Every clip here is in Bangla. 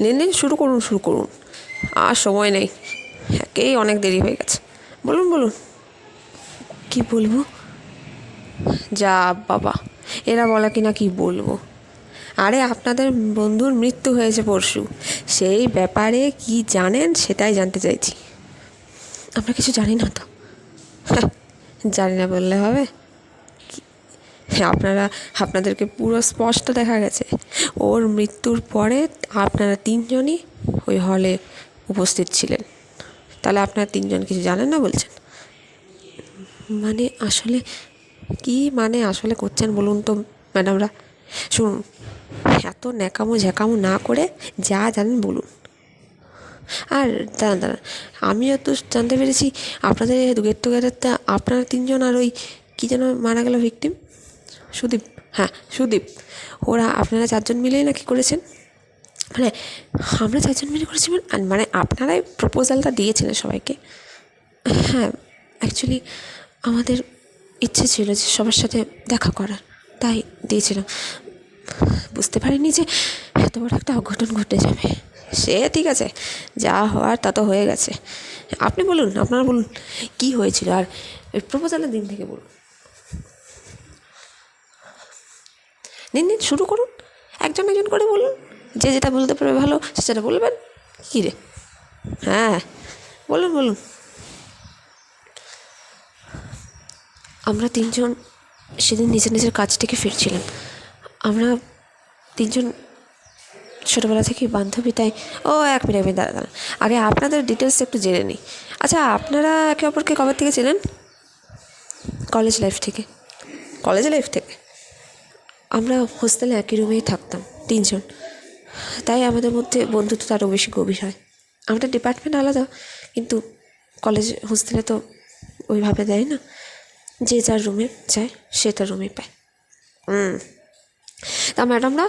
নিন নিন, শুরু করুন শুরু করুন, আর সময় নেই, একেই অনেক দেরি হয়ে গেছে। বলুন বলুন। কি বলবো? যা বাবা, এরা বলা কিনা কি বলবো। আরে আপনাদের বন্ধুর মৃত্যু হয়েছে পরশু, সেই ব্যাপারে কি জানেন সেটাই জানতে চাইছি। আমরা কিছু জানি না তো। জানি না বললে হবে? হ্যাঁ, আপনাদেরকে পুরো স্পষ্ট দেখা গেছে ওর মৃত্যুর পরে আপনারা তিনজনই ওই হলে উপস্থিত ছিলেন। তাহলে আপনারা তিনজন কিছু জানেন না বলছেন? মানে আসলে কি মানে আসলে করছেন বলুন তো ম্যাডামরা? শুনুন, এত ন্যাকামো ঝ্যাকামো না করে যা জানেন বলুন। আর দাঁড়ান দাঁড়ান, আমিও তো জানতে পেরেছি আপনাদের গেট টুগেদারটা আপনারা তিনজন আর ওই কী যেন মারা গেল ভিকটিম, সুদীপ। হ্যাঁ, সুদীপ। ওরা আপনারা চারজন মিলেই নাকি করেছেন? মানে আমরা চারজন মিলে করেছি মানে আপনারাই প্রপোজালটা দিয়েছিলেন সবাইকে? হ্যাঁ, অ্যাকচুয়ালি আমাদের ইচ্ছে ছিল যে সবার সাথে দেখা করার, তাই দিয়েছিলাম। বুঝতে পারিনি যে এত বড় একটা অঘটন ঘটে যাবে। সে ঠিক আছে, যা হওয়ার তা তো হয়ে গেছে। আপনি বলুন, আপনারা বলুন কী হয়েছিল, আর ওই প্রপোজালের দিন থেকে বলুন। নিন নিন, শুরু করুন, একজন একজন করে বলুন। যে যেটা বলতে পারবে ভালো সে সেটা বলবেন। কী রে? হ্যাঁ, বলুন বলুন। আমরা তিনজন সেদিন নিজের নিজের কাজ থেকে ফিরছিলাম। আমরা তিনজন ছোটোবেলা থেকেই বান্ধবী, তাই এক মিনিট দাঁড়া দাঁড়া, আগে আপনাদের ডিটেলস একটু জেনে নিই। আচ্ছা, আপনারা একে অপরকে কবে থেকে ছিলেন? কলেজ লাইফ থেকে। কলেজ লাইফ থেকে আমরা হোস্টেলে একই রুমেই থাকতাম তিনজন, তাই আমাদের মধ্যে বন্ধুত্ব আরও বেশি গভীর হয়। আমাদের ডিপার্টমেন্ট আলাদা, কিন্তু কলেজ হোস্টেলে তো ওইভাবে দেয় না, যে যার রুমে যায় সে তার রুমে পায়। তা ম্যাডামরা,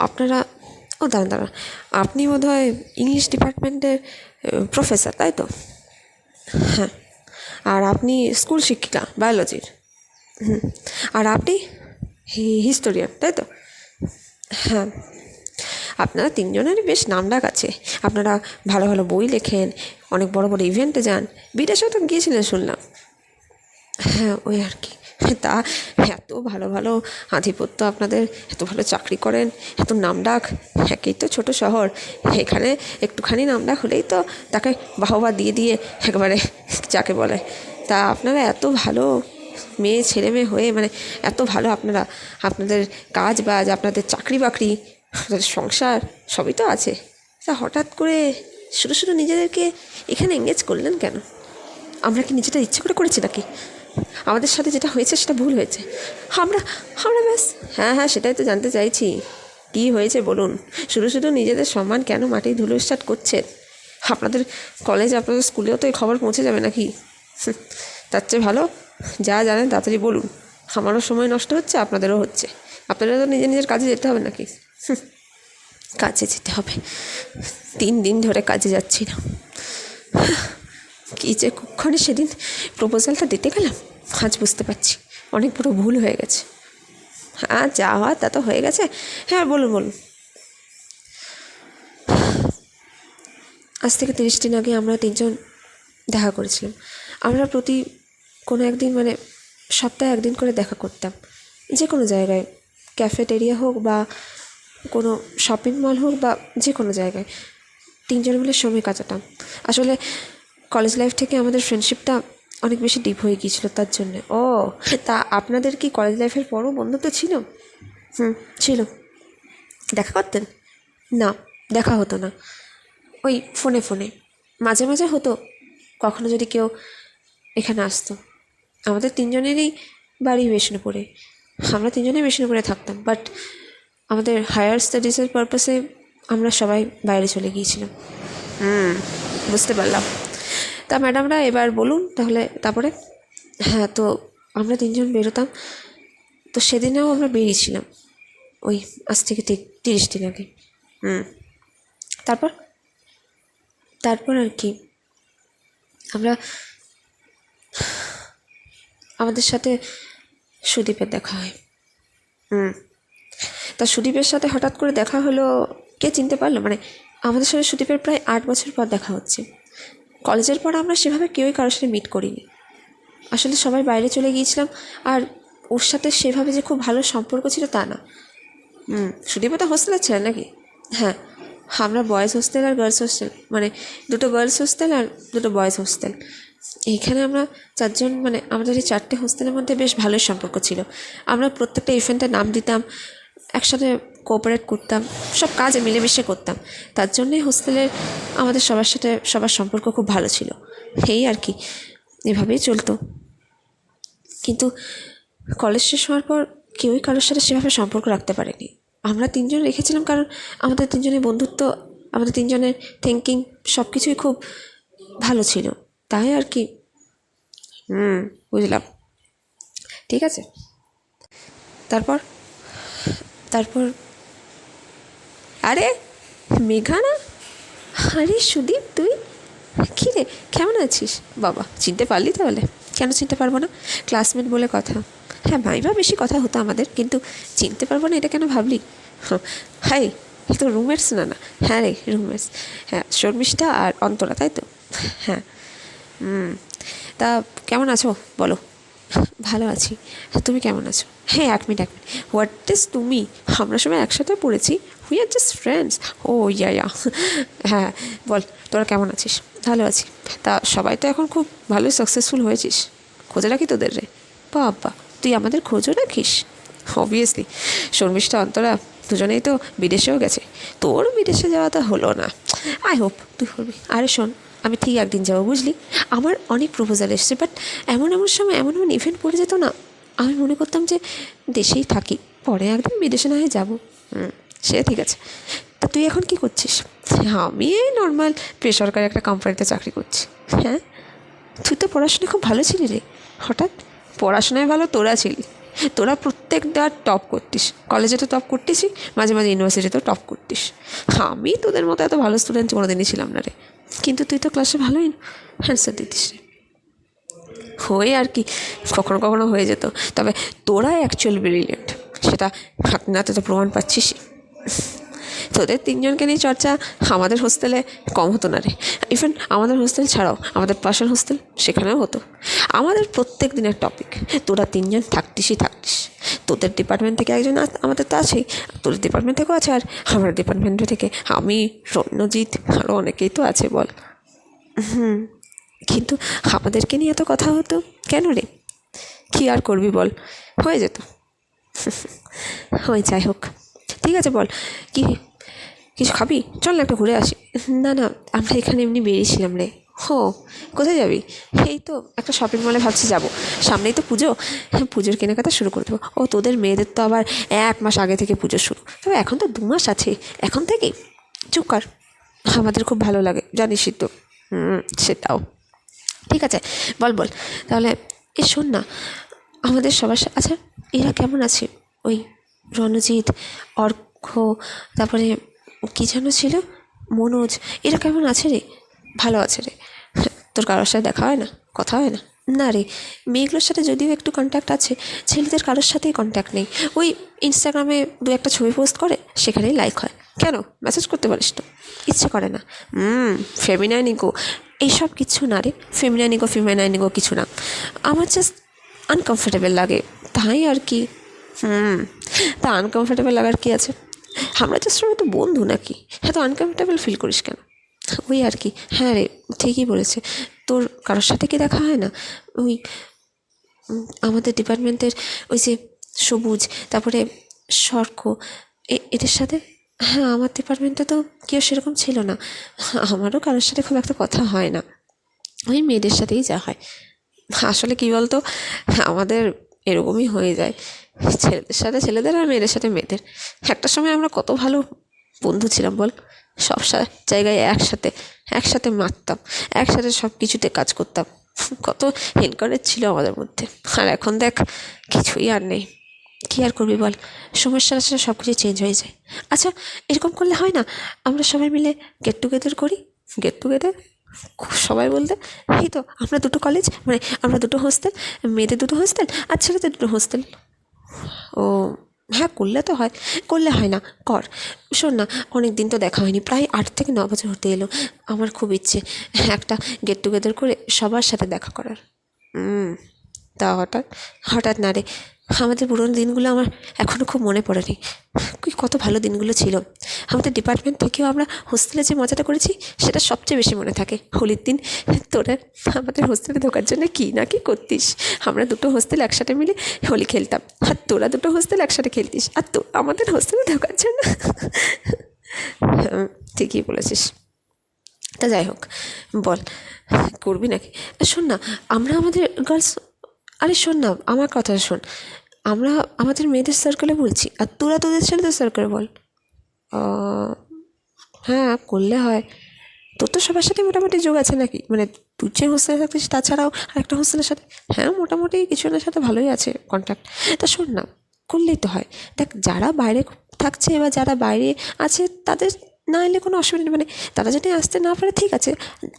আপনারা দাঁড়ান দাঁড়ান, আপনি বোধহয় ইংলিশ ডিপার্টমেন্টের প্রফেসর, তাই তো? হ্যাঁ। আর আপনি স্কুল শিক্ষিকা বায়োলজির। আর আপনি হিস্টোরিয়ান, তাই তো? হ্যাঁ। আপনারা তিনজনেরই বেশ নামডাক আছে। আপনারা ভালো ভালো বই লেখেন, অনেক বড় বড় ইভেন্টে যান, বিদেশেও তো গিয়েছিলেন শুনলাম। হ্যাঁ, ওই আর কি। তা এত ভালো ভালো আধিপত্য আপনাদের, এত ভালো চাকরি করেন, এত নামডাক, একেই তো ছোট শহর, এখানে একটুখানি নামডাক হলেই তো তাকে বাহবা দিয়ে দিয়ে একবারে যাকে বলে। তা আপনারা এত ভালো মেয়ে ছেলে মেয়ে হয়ে, মানে এত ভালো আপনারা, আপনাদের কাজ বাজ, আপনাদের চাকরি বাকরি, আপনাদের সংসার সবই তো আছে, তা হঠাৎ করে শুধু শুধু নিজেদেরকে এখানে এঙ্গেজ করলেন কেন? আমরা কি নিজেটা ইচ্ছে করে করেছি নাকি? আমাদের সাথে যেটা হয়েছে সেটা ভুল হয়েছে, আমরা আমরা ব্যাস। হ্যাঁ হ্যাঁ, সেটাই তো জানতে চাইছি, কী হয়েছে বলুন। শুধু শুধু নিজেদের সম্মান কেন মাটির ধুলোস্যাৎ করছেন? আপনাদের কলেজে, আপনাদের স্কুলেও তো এই খবর পৌঁছে যাবে নাকি? তার চেয়ে ভালো যা জানেন তাড়াতাড়ি বলুন। আমারও সময় নষ্ট হচ্ছে, আপনাদেরও হচ্ছে। আপনারা তো নিজের নিজের কাজে যেতে হবে নাকি? কাজে যেতে হবে, 3 দিন ধরে কাজে যাচ্ছি না। কী যে কুক্ষণে সেদিন প্রপোজালটা দিতে গেলাম, আজ বুঝতে পারছি অনেক বড় ভুল হয়ে গেছে। হ্যাঁ, যা হওয়ার তা তো হয়ে গেছে। হ্যাঁ, বলুন বলুন। আজ থেকে 30 দিন আগে আমরা তিনজন দেখা করেছিলাম। আমরা প্রতি কোনো একদিন, মানে সপ্তাহে একদিন করে দেখা করতাম, যে কোনো জায়গায়, ক্যাফেটেরিয়া হোক বা কোনো শপিং মল হোক বা যে কোনো জায়গায়, তিনজন মিলে সময় কাটাতাম। আসলে কলেজ লাইফ থেকে আমাদের ফ্রেন্ডশিপটা অনেক বেশি ডিপ হয়ে গিয়েছিলো, তার জন্যে। তা আপনাদের কি কলেজ লাইফের পরও বন্ধুত্ব ছিল? ছিল। দেখা করতেন? না, দেখা হতো না, ওই ফোনে ফোনে মাঝে মাঝে হতো, কখনো যদি কেউ এখানে আসতো। আমাদের তিনজনেরই বাড়ি বিষ্ণুপুরে, আমরা তিনজনেই বিষ্ণুপুরে থাকতাম, বাট আমাদের হায়ার স্টাডিজের পারপাসে আমরা সবাই বাইরে চলে গিয়েছিলাম। বুঝতে পারলাম। তা ম্যাডামরা এবার বলুন তাহলে তারপরে। হ্যাঁ, তো আমরা তিনজন বেরোতাম, তো সেদিনেও আমরা বেরিয়েছিলাম ওই আজ থেকে 30 দিন আগে। তারপর তারপর আর কি, আমরা আমাদের সাথে সুদীপের দেখা হয়। তা সুদীপের সাথে হঠাৎ করে দেখা হলো কে চিনতে পারলো? মানে আমাদের সাথে সুদীপের প্রায় 8 বছর পর দেখা হচ্ছে। কলেজের পর আমরা সেভাবে কেউই কারোর সাথে মিট করিনি। আসলে সবাই বাইরে চলে গিয়েছিলাম, আর ওর সাথে সেভাবে যে খুব ভালো সম্পর্ক ছিল তা না। সুদীপও তো হোস্টেলের ছেলে নাকি? হ্যাঁ, আমরা বয়েজ হোস্টেল আর গার্লস হোস্টেল, মানে দুটো গার্লস হোস্টেল আর দুটো বয়েজ হোস্টেল। এইখানে আমরা 4 জন, মানে আমাদের এই 4টে হোস্টেলের মধ্যে বেশ ভালোই সম্পর্ক ছিল। আমরা প্রত্যেকটা ইভেন্টে নাম দিতাম, একসাথে কোঅপারেট করতাম, সব কাজে মিলেমিশে করতাম। তার জন্যই হোস্টেলের আমাদের সবার সাথে সবার সম্পর্ক খুব ভালো ছিল। এই আর কি, এভাবেই চলতো। কিন্তু কলেজ শেষ হওয়ার পর কেউই কারোর সাথে সেভাবে সম্পর্ক রাখতে পারেনি। আমরা 3 জন রেখেছিলাম কারণ আমাদের 3 জনের বন্ধুত্ব, আমাদের 3 জনের থিঙ্কিং সব কিছুই খুব ভালো ছিল, তাই আর কি। বুঝলাম, ঠিক আছে। তারপর তারপর আরে মেঘা না? আরে সুদীপ, তুই কী রে, কেমন আছিস? বাবা, চিনতে পারলি তাহলে? কেন চিনতে পারবো না, ক্লাসমেট বলে কথা। হ্যাঁ, ভাইবা বেশি কথা হতো আমাদের, কিন্তু চিনতে পারবো না এটা কেন ভাবলি? হাই, এ তো রুমমেটস না? না, হ্যাঁ রে, রুমমেটস। হ্যাঁ, শর্মিষ্ঠা আর অন্তরা, তাই তো? হ্যাঁ। তা কেমন আছো বলো? ভালো আছি, তুমি কেমন আছো? হ্যাঁ, 1 মিনিট। হোয়াট ইজ তুমি? আমরা সবাই একসাথে পড়েছি, উই আর জাস্ট ফ্রেন্ডস। ও ইয়া। হ্যাঁ, বল, তোরা কেমন আছিস? ভালো আছি। তা সবাই তো এখন খুব ভালোই সাকসেসফুল হয়েছিস, খোঁজে রাখি তোদের রে। বাবা, তুই আমাদের খোঁজও রাখিস? অবভিয়াসলি, শর্মিষ্ঠা অন্তরা দুজনেই তো বিদেশেও গেছে। তোর বিদেশে যাওয়াটা হলো না, আই হোপ তুই করবি। আরে শোন, আমি ঠিক একদিন যাবো, বুঝলি? আমার অনেক প্রপোজাল এসছে, বাট এমন সময় এমন ইভেন্ট পড়ে যেত না, আমি মনে করতাম যে দেশেই থাকি, পরে একদিন বিদেশে না হয় যাবো। সে ঠিক আছে। তা তুই এখন কি করছিস? আমি এই নর্মাল বেসরকারি একটা কোম্পানিতে চাকরি করছি। হ্যাঁ, তুই তো পড়াশোনায় খুব ভালো ছিলি রে, হঠাৎ? পড়াশোনায় ভালো তোরা ছিলি, তোরা প্রত্যেকটা টপ করতিস, কলেজে তো টপ করতিসই, মাঝে মাঝে ইউনিভার্সিটিতেও টপ করতিস। আমি তোদের মতো এত ভালো স্টুডেন্ট কোনোদিনই ছিলাম না রে, কিন্তু তুই তো ক্লাসে ভালোই অ্যান্সার দিতিস রে। হয়ে আর কি, কখনো কখনো হয়ে যেত, তবে তোরাই অ্যাকচুয়াল ব্রিলিয়েন্ট, সেটা হাতে নাতে তো প্রমাণ পাচ্ছিস। তোদের 3 জনকে নিয়ে চর্চা আমাদের হোস্টেলে কম হতো না রে। ইভেন আমাদের হোস্টেল ছাড়াও আমাদের পাশের হোস্টেল, সেখানেও হতো। আমাদের প্রত্যেক দিনের টপিক, তোরা 3 জন থাকতিস। তোদের ডিপার্টমেন্ট থেকে একজন আমাদের তো আছেই, তোদের ডিপার্টমেন্ট থেকেও আছে, আর আমার ডিপার্টমেন্ট থেকে আমি, রণ্যজিৎ, আরও অনেকেই তো আছে বল। কিন্তু আমাদেরকে নিয়ে এত কথা হতো কেন রে? কী আর করবি বল, হয়ে যেত। যাই হোক, ঠিক আছে, বল কি কিছু খাবি? চল না একটু ঘুরে আসি। না, আমরা এখানে এমনি বেরিয়েছিলাম রে। কোথায় যাবি? এই তো একটা শপিং মলে ভাবছি যাবো, সামনেই তো পুজো। হ্যাঁ, পুজোর কেনাকাটা শুরু করে দেবো। তোদের মেয়েদের তো আবার 1 মাস আগে থেকে পুজো শুরু, তবে এখন তো 2 মাস আছে, এখন থেকেই। চুপ কর, আমাদের খুব ভালো লাগে জানিসই তো। সেটাও ঠিক আছে, বল তাহলে। শোন না, আমাদের সবার আচ্ছা, এরা কেমন আছে? ওই রণজিৎ, অর্ঘ্য, তারপরে কী যেন ছিল, মনোজ, এরা কেমন আছে রে? ভালো আছে রে। তোর কারোর সাথে দেখা হয় না, কথা হয় না? না রে, মেয়েগুলোর সাথে যদিও একটু কন্ট্যাক্ট আছে, ছেলেদের কারোর সাথেই কন্ট্যাক্ট নেই। ওই ইনস্টাগ্রামে 2-1টা ছবি পোস্ট করে, সেখানেই লাইক হয়। কেন, মেসেজ করতে পারিস তো? ইচ্ছে করে না। ফেমিনাইন ইগো এইসব কিছু না রে, ফেমিনাইন ইগো কিছু না, আমার জাস্ট আনকমফোর্টেবল লাগে, তাই আর কি। তা আনকমফোর্টেবল লাগার কি আছে? আমরা জাস্ট তো বন্ধু নাকি, এত আনকমফোর্টেবল ফিল করিস কেন? ওই আর কি। হ্যাঁ রে, ঠিকই বলেছে, তোর কারোর সাথে কি দেখা হয় না? ওই আমাদের ডিপার্টমেন্টের ওই যে সবুজ, তারপরে সর্ক, এদের সাথে। হ্যাঁ, আমার ডিপার্টমেন্টে তো কেউ সেরকম ছিল না, আমারও কারোর সাথে খুব একটা কথা হয় না, ওই মেয়েদের সাথেই যা হয়। আসলে কী বলতো, আমাদের এরকমই হয়ে যায়, ছেলেদের সাথে ছেলেদের আর মেয়েদের সাথে মেয়েদের। একটা সময় আমরা কত ভালো বন্ধু ছিলাম বল, সব জায়গায় একসাথে মারতাম, একসাথে সব কিছুতে কাজ করতাম, কত এনকারেজ ছিল আমাদের মধ্যে। আর এখন দেখ, কিছুই আর নেই। কী আর করবি বল, সময়ের সাথে সাথে সব কিছু চেঞ্জ হয়ে যায়। আচ্ছা, এরকম করলে হয় না, আমরা সবাই মিলে গেট টুগেদার করি? গেট টুগেদার সবাই বলতে, এই তো আমরা 2টো কলেজ, মানে আমরা 2টো হোস্টেল, মেয়েদের 2টো হোস্টেল আর ছেলেদের 2টো হোস্টেল। ও হ্যাঁ, করলে তো হয়, করলে হয় না, কর। শোন না, অনেক দিন তো দেখা হয়নি, প্রায় 8 থেকে 9 বছর হতে এলো। আমার খুব ইচ্ছে একটা গেট টুগেদার করে সবার সাথে দেখা করার। তা হঠাৎ? হঠাৎ না রে, আমাদের পুরোনো দিনগুলো আমার এখনও খুব মনে পড়েনি। কি কত ভালো দিনগুলো ছিল। আমাদের ডিপার্টমেন্ট থেকেও আমরা হোস্টেলে যে মজাটা করেছি সেটা সবচেয়ে বেশি মনে থাকে। হোলির দিন তোরা আমাদের হোস্টেলে ঢোকার জন্য কী না কি করতিস। আমরা দুটো হোস্টেল একসাথে মিলে হোলি খেলতাম, আর তোরা দুটো হোস্টেল একসাথে খেলতিস, আর তো আমাদের হোস্টেলে ঢোকার জন্য ঠিকই বলেছিস। তা যাই হোক, বল করবি নাকি? শোন না, আমরা আমাদের গার্লস, আরে শোন না, আমার কথা শোন, আমরা আমাদের মেয়েদের সার্কেলে বলছি, আর তোরা তোদের ছেলেদের সার্কেলে বল। হ্যাঁ, করলে হয়। তোর তো সবার সাথে মোটামুটি যোগ আছে নাকি, মানে তুই যে হোস্টেলে থাকতিস তাছাড়াও আরেকটা হোস্টেলের সাথে? হ্যাঁ, মোটামুটি কিছুজনের সাথে ভালোই আছে কন্ট্যাক্ট। তা শোন না, করলেই তো হয়। দেখ, যারা বাইরে থাকছে বা যারা বাইরে আছে তাদের না এলে কোনো অসুবিধা নেই, মানে তারা যদি আসতে না পারে ঠিক আছে।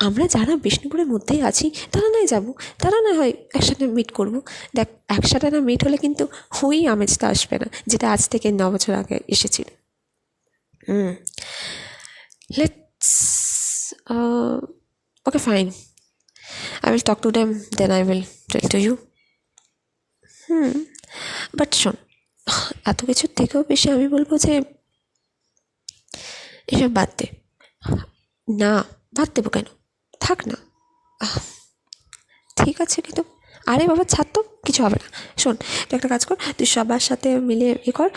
আমরা যারা বিষ্ণুপুরের মধ্যেই আছি তারা নয় যাবো, তারা না হয় একসাথে মিট করবো। দেখ, একসাথে না মিট হলে কিন্তু ওই আমেজটা আসবে না যেটা আজ থেকে 9 বছর আগে এসেছিল। Let's. Okay, fine. I will talk to them, then I will tell to you. But শোন, এত কিছুর থেকেও বেশি আমি বলবো যে এসব বাদ দে। না, বাদ দেবো কেন? থাক না। ঠিক আছে, কিন্তু আরে বাবা, ছাড় তো, কিছু হবে না। শোন, তুই একটা কাজ কর, তুই সবার সাথে মিলে কর,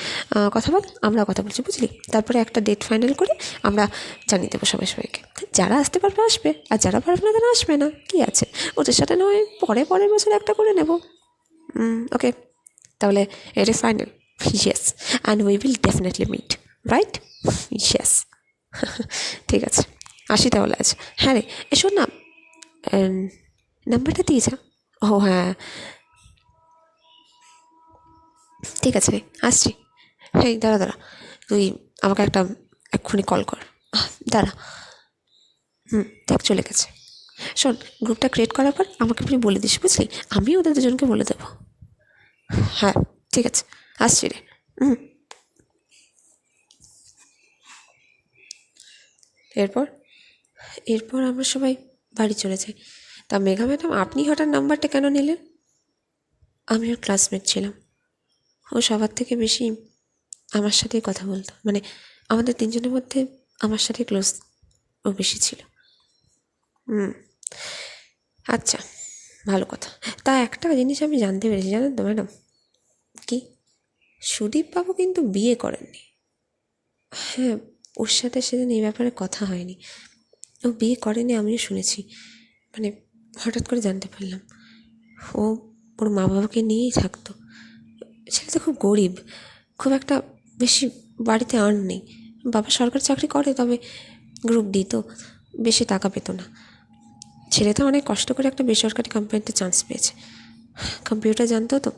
কথা বল, আমরা কথা বলছি, বুঝলি? তারপরে একটা ডেট ফাইনাল করে আমরা জানিয়ে দেবো সবাইকে। যারা আসতে পারবে আসবে, আর যারা পারবে না তারা আসবে না, কী আছে? ওদের সাথে নয় পরের বছর একটা করে নেব। ওকে, তাহলে এটা final. Yes, and we will definitely meet, right? Yes. ঠিক আছে, আসি তাহলে আজ। হ্যাঁ রে, শোন না, নাম্বারটা দিয়ে যা। ও হ্যাঁ, ঠিক আছে রে, আসছি। হ্যাঁ, দাঁড়া, তুই আমাকে এক্ষুনি কল কর। দাঁড়া। দেখ, চলে গেছে। শোন, গ্রুপটা ক্রিয়েট করার পর আমাকে আপনি বলে দিস, বুঝলি? আমি ওদের দুজনকে বলে দেবো। হ্যাঁ, ঠিক আছে, আসছি রে। এরপর এরপর আমরা সবাই বাড়ি চলে যাই। তা মেঘা ম্যাডাম, আপনি হঠাৎ নাম্বারটা কেন নিলেন? আমি ওর ক্লাসমেট ছিলাম। ও সবার থেকে বেশি আমার সাথেই কথা বলতো, মানে আমাদের তিনজনের মধ্যে আমার সাথে ক্লোজ ও বেশি ছিল। আচ্ছা, ভালো কথা। তা একটা জিনিস আমি জানতে পেরেছি, জানেন তো ম্যাডাম? কি? সুদীপবাবু কিন্তু বিয়ে করেননি। হ্যাঁ, ওর সাথে সেদিন এই ব্যাপারে কথা হয়নি। ও বিয়ে করেনি আমিও শুনেছি, মানে হঠাৎ করে জানতে পারলাম। ও ওর মা বাবাকে নিয়েই থাকতো। ছেলেটা খুব গরিব, খুব একটা বেশি বাড়িতে আর্ন নেই। বাবা সরকারি চাকরি করে, তবে গ্রুপ ডি তো, বেশি টাকা পেতো না। ছেলেটা অনেক কষ্ট করে একটা বেসরকারি কোম্পানিতে চান্স পেয়েছে। কম্পিউটার জানতো তো,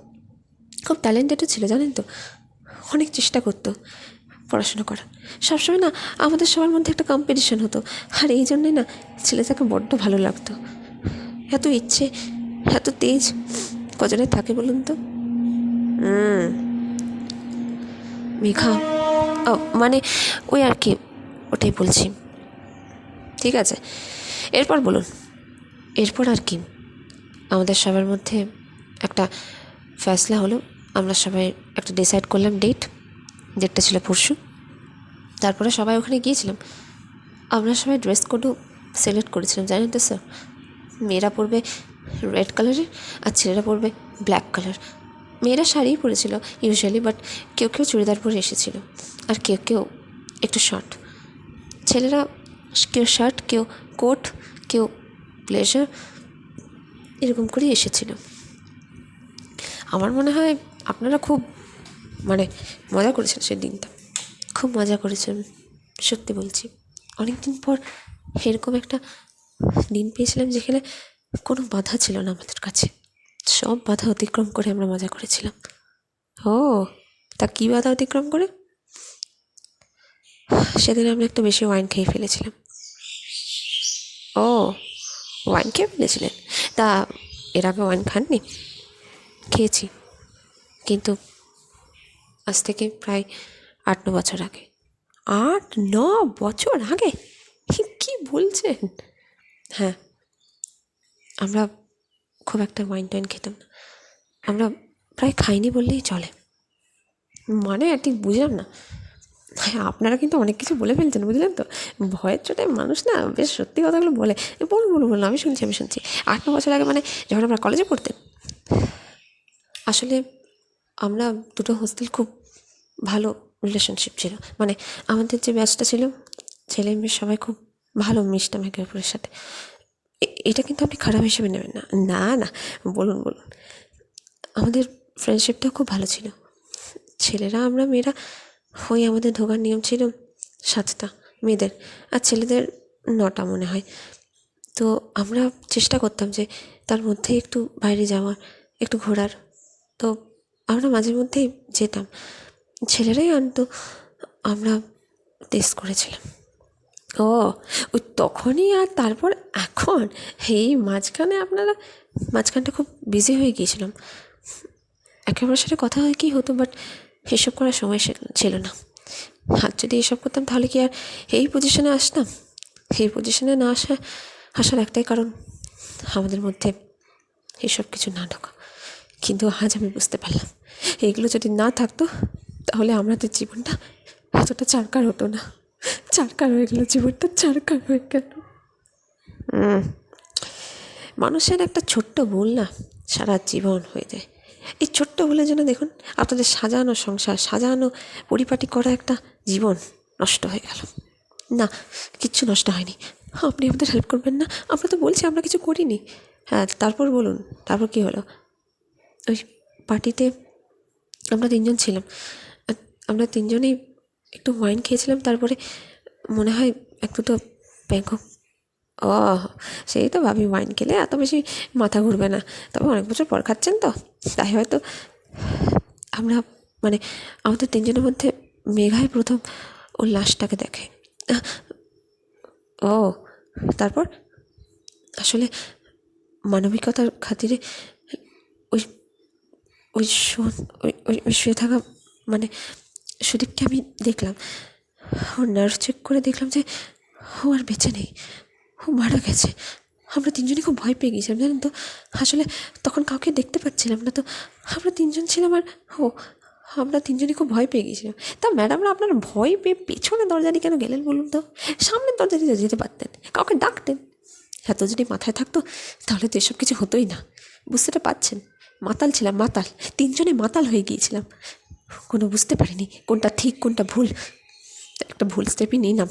খুব ট্যালেন্টেডও ছিল, জানেন তো। অনেক চেষ্টা করতো পড়াশোনা করার। সবসময় না আমাদের সবার মধ্যে একটা কম্পিটিশন হতো, আর এই জন্যই না ছেলেটাকে বড্ড ভালো লাগতো। এত ইচ্ছে, এত তেজ কজনের থাকে বলুন তো? মেঘা, ও মানে ওই আর কি, ওটাই বলছি। ঠিক আছে, এরপর বলুন। এরপর আর কি, আমাদের সবার মধ্যে একটা ফয়সলা হলো। আমরা সবাই একটা ডিসাইড করলাম ডেটটা ছিল পরশু। তারপরে সবাই ওখানে গিয়েছিলাম। আমরা সবাই ড্রেস কোডও সিলেক্ট করেছিলাম, জানেন তো স্যার? মেয়েরা পরবে রেড কালারের, আর ছেলেরা পরবে ব্ল্যাক কালার। মেয়েরা শাড়িই পরেছিল ইউজুয়ালি, বাট কেউ চুড়িদার পরে এসেছিল, আর কেউ একটু শর্ট। ছেলেরা কেউ শার্ট, কেউ কোট, কেউ ব্লেজার, এরকম করেই এসেছিল। আমার মনে হয় আপনারা খুব মানে মজা করেছেন সেই দিনটা, খুব মজা করেছেন, সত্যি বলছি। অনেক দিন পর এরকম একটা দিন পেয়েছিলাম যেখানে কোনো বাধা ছিল না আমাদের কাছে। সব বাধা অতিক্রম করে আমরা মজা করেছিলাম। ও, তা কী বাধা অতিক্রম করে? সেদিন আমরা একটু বেশি ওয়াইন খেয়ে ফেলেছিলাম। ও, ওয়াইন খেয়ে ফেলেছিলেন? তা এর আগে ওয়াইন খাননি? খেয়েছি, কিন্তু আজ থেকে প্রায় 8-9 বছর আগে। 8-9 বছর আগে? কি বলছেন? হ্যাঁ, আমরা খুব একটা ওয়াইন টাইন খেতাম না, আমরা প্রায় খাইনি বললেই চলে। মানে ঠিক বুঝলাম না। হ্যাঁ, আপনারা কিন্তু অনেক কিছু বলে ফেলছেন, বুঝলেন তো? ভয়ের চোটে মানুষ না বেশ সত্যি কথাগুলো বলে। বলুন বলুন বলুন, আমি শুনছি। 8-9 বছর আগে মানে যখন আমরা কলেজে পড়তেন। আসলে আমরা দুটো হোস্টেল খুব ভালো রিলেশনশিপ ছিল, মানে আমাদের যে ব্যাচটা ছিল ছেলে মেয়ে সবাই খুব ভালো মিশতাম একে অপরের সাথে। এটা কিন্তু আপনি খারাপ হিসেবে নেবেন না। না না, বলুন বলুন। আমাদের ফ্রেন্ডশিপটাও খুব ভালো ছিল। ছেলেরা আমরা মেয়েরা হয়ে আমাদের ঢোকার নিয়ম ছিল 7টা মেয়েদের, আর ছেলেদের 9টা মনে হয়। তো আমরা চেষ্টা করতাম যে তার মধ্যে একটু বাইরে যাওয়ার, একটু ঘোরার। তো আমরা মাঝে মধ্যেই যেতাম, ছেলেরাই আনতো, আমরা টেস্ট করেছিলাম। ও, ওই তখনই আর তারপর এখন এই মাঝখানটা খুব বিজি হয়ে গিয়েছিলাম। একে অপরের সাথে কথা হয় কি হতো, বাট এসব করার সময় ছিল না। আর যদি এসব করতাম তাহলে কি আর এই পজিশনে আসতাম? এই পজিশনে না আসার একটাই কারণ, আমাদের মধ্যে এসব কিছু না ঢোকা। কিন্তু আজ আমি বুঝতে পারলাম, এগুলো যদি না থাকতো তাহলে আমাদের জীবনটা এতটা চারকার হতো না। চারকার হয়ে গেল জীবনটা, চারকার হয়ে গেল। মানুষের একটা ছোট্ট ভুল না সারা জীবন হয়ে যায়। এই ছোট্ট ভুলের জন্য দেখুন আপনাদের সাজানো সংসার, সাজানো পরিপাটি করা একটা জীবন নষ্ট হয়ে গেল। না, কিচ্ছু নষ্ট হয়নি। আপনি আমাদের হেল্প করবেন না? আমরা তো বলছি আমরা কিছু করিনি। হ্যাঁ, তারপর বলুন, তারপর কী হলো? ওই পার্টিতে আমরা 3জন ছিলাম, আমরা 3জনেই একটু ওয়াইন খেয়েছিলাম, তারপরে মনে হয় 1-2টো ব্যাংকক। ও, সেই তো ভাবি, ওয়াইন খেলে এত বেশি মাথা ঘুরবে না, তবে অনেক বছর পর খাচ্ছেন তো তাই হয়তো। আমরা মানে আমাদের 3জনের মধ্যে মেঘাই প্রথম ওর লাশটাকে দেখে। ও, তারপর আসলে মানবিকতার খাতিরে ওই ওই ওই শুয়ে থাকা মানে সুদীপকে আমি দেখলাম, ওর নার্ভ চেক করে দেখলাম যে ও আর বেঁচে নেই, ও মারা গেছে। আমরা 3জনই খুব ভয় পেয়ে গিয়েছিলাম, জানেন তো। আসলে তখন কাউকে দেখতে পাচ্ছিলাম না, তো আমরা 3জন ছিলাম, আর আমরা 3জনই খুব ভয় পেয়ে গিয়েছিলাম। তা ম্যাডামরা আপনারা ভয় পেয়ে পেছনে দরজা দিয়ে কেন গেলেন বলুন তো? সামনের দরজা দিয়ে যেতে পারতেন, কাউকে ডাকতেন। এত যদি মাথায় থাকতো তাহলে তো এসব কিছু হতোই না, বুঝতে পারছেন? মাতাল ছিলাম, মাতাল, 3জনে মাতাল হয়ে গিয়েছিলাম। কোনো বুঝতে পারিনি কোনটা ঠিক কোনটা ভুল। একটা ভুল স্টেপই নিলাম,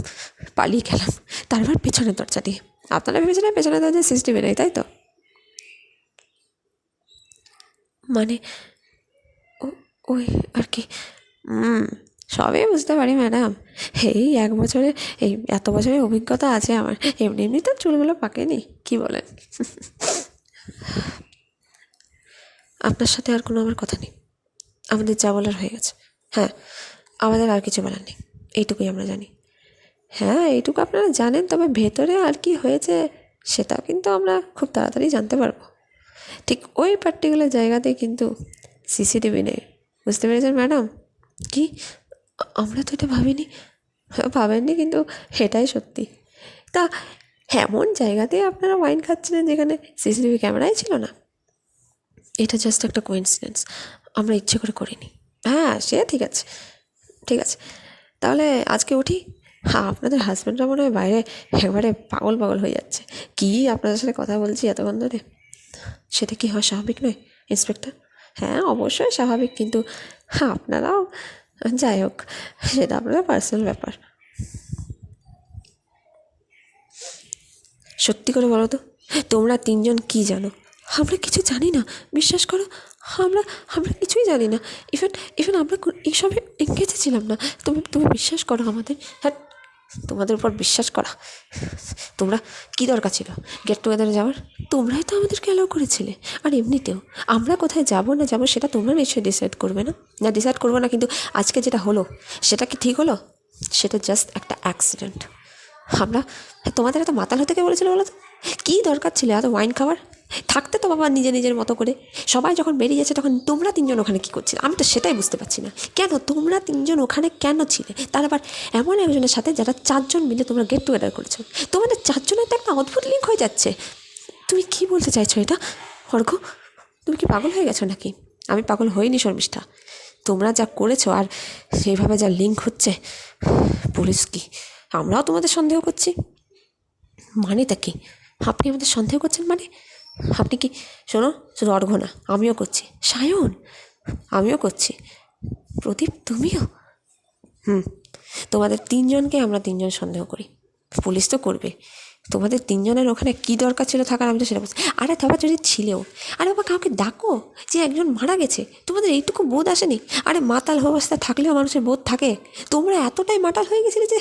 পালিয়ে গেলাম, তারপর পেছনের দরজা দিয়ে। আপনারা ভেবেছিলেন পেছনের দরজায় সিসিটিভি নেই, তাই তো? মানে ওই আর কি। সবই বুঝতে পারি ম্যাডাম, এই 1 বছরে, এই এত বছরের অভিজ্ঞতা আছে আমার। এমনি এমনি তো চুলগুলো পাকেনি, কি বলেন? আপনার সাথে আর কোনো আমার কথা নেই, আমাদের যা বলার হয়ে গেছে। হ্যাঁ, আমাদের আর কিছু বলার নেই, এইটুকুই আমরা জানি। হ্যাঁ, এইটুকু আপনারা জানেন, তবে ভেতরে আর কি হয়েছে সেটাও কিন্তু আমরা খুব তাড়াতাড়ি জানতে পারবো। ঠিক ওই পার্টিকুলার জায়গাতে কিন্তু সিসিটিভি নেই, বুঝতে পেরেছেন ম্যাডাম? কি, আমরা তো এটা ভাবিনি। ভাবেননি, কিন্তু এটাই সত্যি। তা এমন জায়গাতেই আপনারা ওয়াইন খাচ্ছিলেন যেখানে সিসিটিভি ক্যামেরাই ছিল না। এটা জাস্ট একটা কোইন্সিডেন্স, আমরা ইচ্ছে করে করিনি। হ্যাঁ, সে ঠিক আছে, ঠিক আছে, তাহলে আজকে উঠি। হ্যাঁ, আপনাদের হাজব্যান্ডরা মনে হয় বাইরে একবারে পাগল পাগল হয়ে যাচ্ছে। কি আপনাদের সাথে কথা বলছি এতক্ষণ ধরে, সেটা কি হয় স্বাভাবিক নয় ইন্সপেক্টর? হ্যাঁ, অবশ্যই স্বাভাবিক, কিন্তু হ্যাঁ আপনারাও, যাই হোক, সেটা আপনাদের পার্সোনাল ব্যাপার। সত্যি করে বলো তো, তোমরা 3জন কি জানো? আমরা কিছু জানি না, বিশ্বাস করো। আমরা আমরা কিছুই জানি না। ইভেন আমরা এইসবে এঙ্গেজে ছিলাম না। তুমি বিশ্বাস করো আমাদের। হ্যাঁ, তোমাদের উপর বিশ্বাস করা, তোমরা কি দরকার ছিল গেট টুগেদারে যাওয়ার? তোমরাই তো আমাদেরকে অ্যালাউ করেছিলে। আর এমনিতেও আমরা কোথায় যাবো না যাবো সেটা তোমরা নিশ্চয়ই ডিসাইড করবে না? না, ডিসাইড করবো না, কিন্তু আজকে যেটা হলো সেটা কি ঠিক হলো? সেটা জাস্ট একটা অ্যাক্সিডেন্ট। আমরা তোমাদের এত মাতাল হতে কে বলেছিল বলো তো? কী দরকার ছিল এত ওয়াইন খাওয়ার? থাকতে তো বাবা নিজে নিজের মতো করে। সবাই যখন বেরিয়ে যাচ্ছে তখন তোমরা তিনজন ওখানে কী করছিলে? আমি তো সেটাই বুঝতে পারছি না, কেন তোমরা তিনজন ওখানে কেন ছিলে? তার আবার এমন একজনের সাথে যারা চারজন মিলে তোমরা গেট টুগেদার করেছো। তোমাদের চারজনের তো একটা অদ্ভুত লিঙ্ক হয়ে যাচ্ছে। তুমি কি বলতে চাইছো এটা অর্ঘ্য? তুমি কি পাগল হয়ে গেছো নাকি? আমি পাগল হইনি শর্মিষ্ঠা। তোমরা যা করেছো আর সেইভাবে যা লিঙ্ক হচ্ছে, পুলিশ কি আমরাও তোমাদের সন্দেহ করছি? মানেটা কি? আপনি আমাদের সন্দেহ করছেন মানে? আপনি কি, শোনো, শুধু অর্ঘ্য না, আমিও করছি, সায়ন আমিও করছি, প্রদীপ তুমিও। তোমাদের তিনজনকে আমরা তিনজন সন্দেহ করি। পুলিশ তো করবে। তোমাদের তিনজনের ওখানে কী দরকার ছিল থাকার, আমি তো সেটা বলছি। আরে তবে যদি ছিলেও, আরে বাবা কাউকে ডাকো যে একজন মারা গেছে, তোমাদের এইটুকু বোধ আসেনি? আরে মাতাল অবস্থায় থাকলেও মানুষের বোধ থাকে। তোমরা এতটাই মাতাল হয়ে গেছিলে যে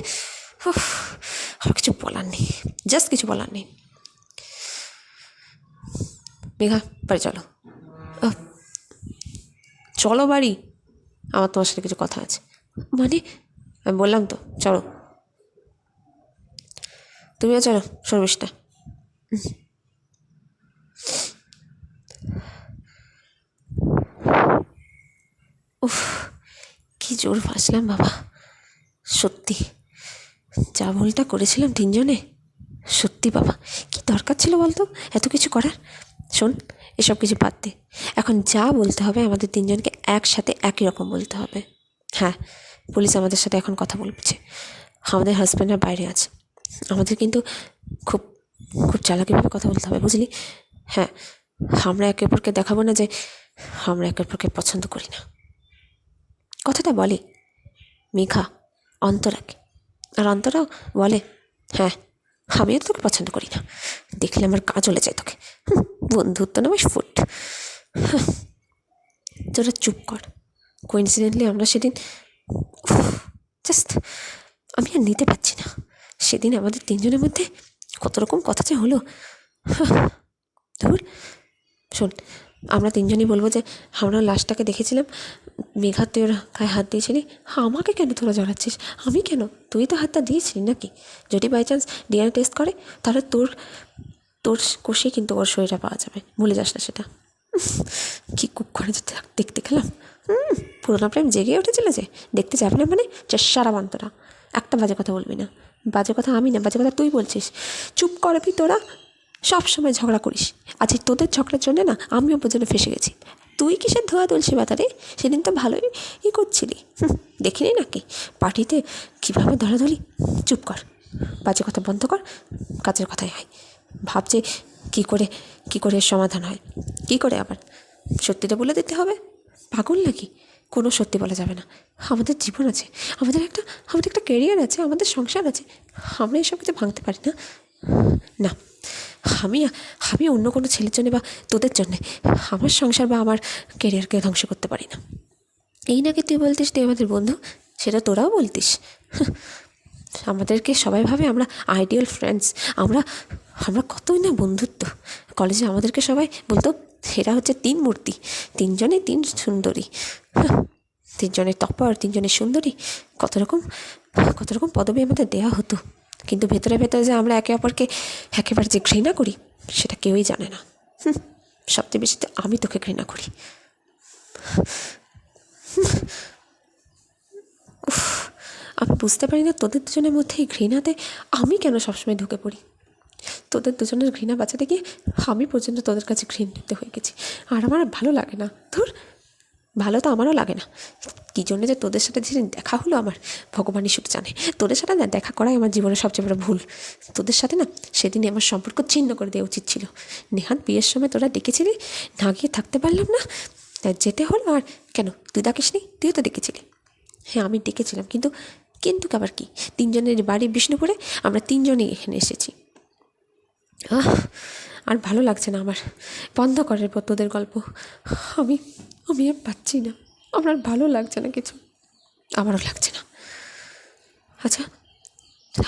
আমার কিছু বলার নেই, জাস্ট কিছু বলার নেই। মেঘা, বাড়ি চলো। চলো বাড়ি, আমার তোমার সাথে কিছু কথা আছে। মানে? আমি বললাম তো চলো। তুমিও চলো শর্মিষ্ঠা। উফ, কি জোর ফাঁসলাম বাবা। সত্যি যা ভুলটা করেছিলাম তিনজনে, সত্যি বাবা কি দরকার ছিল বলতো এত কিছু করার? শোন, এসব কিছু বাদ দে। এখন যা বলতে হবে আমাদের তিনজনকে একসাথে একই রকম বলতে হবে। হ্যাঁ, পুলিশ আমাদের সাথে এখন কথা বলছে। আমাদের হাজব্যান্ডরা বাইরে আছে। আমাদের কিন্তু খুব খুব চালাকিভাবে কথা বলতে হবে, বুঝলি? হ্যাঁ, আমরা একে অপরকে দেখাবো না যে আমরা একে অপরকে পছন্দ করি না। কথাটা বলে মেঘা অন্তরাকে, আর অন্তরাও বলে হ্যাঁ আমিও তোকে পছন্দ করি না, দেখলে আমার গা জ্বলে যায় তোকে। বন্ধুত্ব নামে ফুট। তোরা চুপ কর। কোইন্সিডেন্টলি আমরা সেদিন, জাস্ট আমি আর নিতে পারছি না। সেদিন আমাদের তিনজনের মধ্যে কত রকম কথা যে হলো। ধুর, শোন, আমরা তিনজনই বলবো যে আমরা লাশটাকে দেখেছিলাম। মেঘা তুই ওর গায়ে হাত দিয়েছিলি, আমাকে কেন তোরা জড়াচ্ছিস? আমি কেন? তুই তো হাতটা দিয়েছিলি নাকি? যদি বাই চান্স ডিএনএ টেস্ট করে তাহলে তোর তোর কোষেই কিন্তু ওর শরীরটা পাওয়া যাবে, ভুলে যাস না সেটা। কী কুক করে যে দেখতে গেলাম। পুরোনো প্রেম জেগে উঠেছিল যে, দেখতে যাবে না মানে সারা বান্তরা। একটা বাজে কথা বলবি না। বাজে কথা আমি না, বাজে কথা তুই বলছিস। চুপ করবি তোরা? সব সময় ঝগড়া করিস। আজ তোদের ঝগড়ার জন্য না আমিও পর্যন্ত ফেসে গেছি। তুই কিসের ধোয়া তুলছি বাতারে? সেদিন তো ভালোই করছিলি, দেখিনি নাকি পার্টিতে কীভাবে ধরাধরি? চুপ কর, বাজে কথা বন্ধ কর, কাজের কথাই হয়। ভাবছে কী করে এর সমাধান হয়, কী করে? আবার সত্যিটা বলে দিতে হবে? পাগল নাকি? কোনো সত্যি বলা যাবে না। আমাদের জীবন আছে, আমাদের একটা ক্যারিয়ার আছে, আমাদের সংসার আছে। আমরা এসব কিছু ভাঙতে পারি না। না, আমি অন্য কোনো ছেলের জন্যে বা তোদের জন্যে আমার সংসার বা আমার ক্যারিয়ারকে ধ্বংস করতে পারি না। এই নাকি তুই বলতিস তুই আমাদের বন্ধু, সেটা তোরাও বলতিস। আমাদেরকে সবাই ভাবে আমরা আইডিয়াল ফ্রেন্ডস, আমরা কতই না বন্ধুত্ব। কলেজে আমাদেরকে সবাই বলতো এরা হচ্ছে তিন মূর্তি, তিনজনে তিন সুন্দরী, তিনজনের তপর, তিনজনের সুন্দরী, কত রকম পদবি আমাদের দেওয়া হতো। কিন্তু ভেতরে ভেতরে যে আমরা একে অপরকে একেবারে যে ঘৃণা করি সেটা কেউই জানে না। সবচেয়ে বেশি তো আমি তোকে ঘৃণা করি। আমি বুঝতে পারি না তোদের দুজনের মধ্যে এই ঘৃণাতে আমি কেন সবসময় ঢুকে পড়ি। তোদের দুজনের ঘৃণা বাঁচাতে গিয়ে আমি পর্যন্ত তোদের কাছে ঘৃণিত হয়ে গেছি। আর আমার ভালো লাগে না। ধুর, ভালো তো আমারও লাগে না। কী জন্য যে তোদের সাথে যেদিন দেখা হলো আমার ভগবানই শুধু জানে। তোদের সাথে না দেখা করাই আমার জীবনের সবচেয়ে বড় ভুল। তোদের সাথে না সেদিনই আমার সম্পর্ক ছিন্ন করে দেওয়া উচিত ছিল। নেহাত বিয়ের সময় তোরা ডেকেছিলি, না গিয়ে থাকতে পারলাম না, তাই যেতে হলো। আর কেন তুই ডাকিসনি? তুইও তো ডেকেছিলি। হ্যাঁ, আমি ডেকেছিলাম, কিন্তু আবার কি? তিনজনের বাড়ি বিষ্ণুপুরে, আমরা তিনজনই এখানে এসেছি। আর ভালো লাগছে না আমার। বন্ধ করার পর তোদের গল্প আমি আর পাচ্ছি না। আমার আর ভালো লাগছে না কিছু, আমারও লাগছে না। আচ্ছা,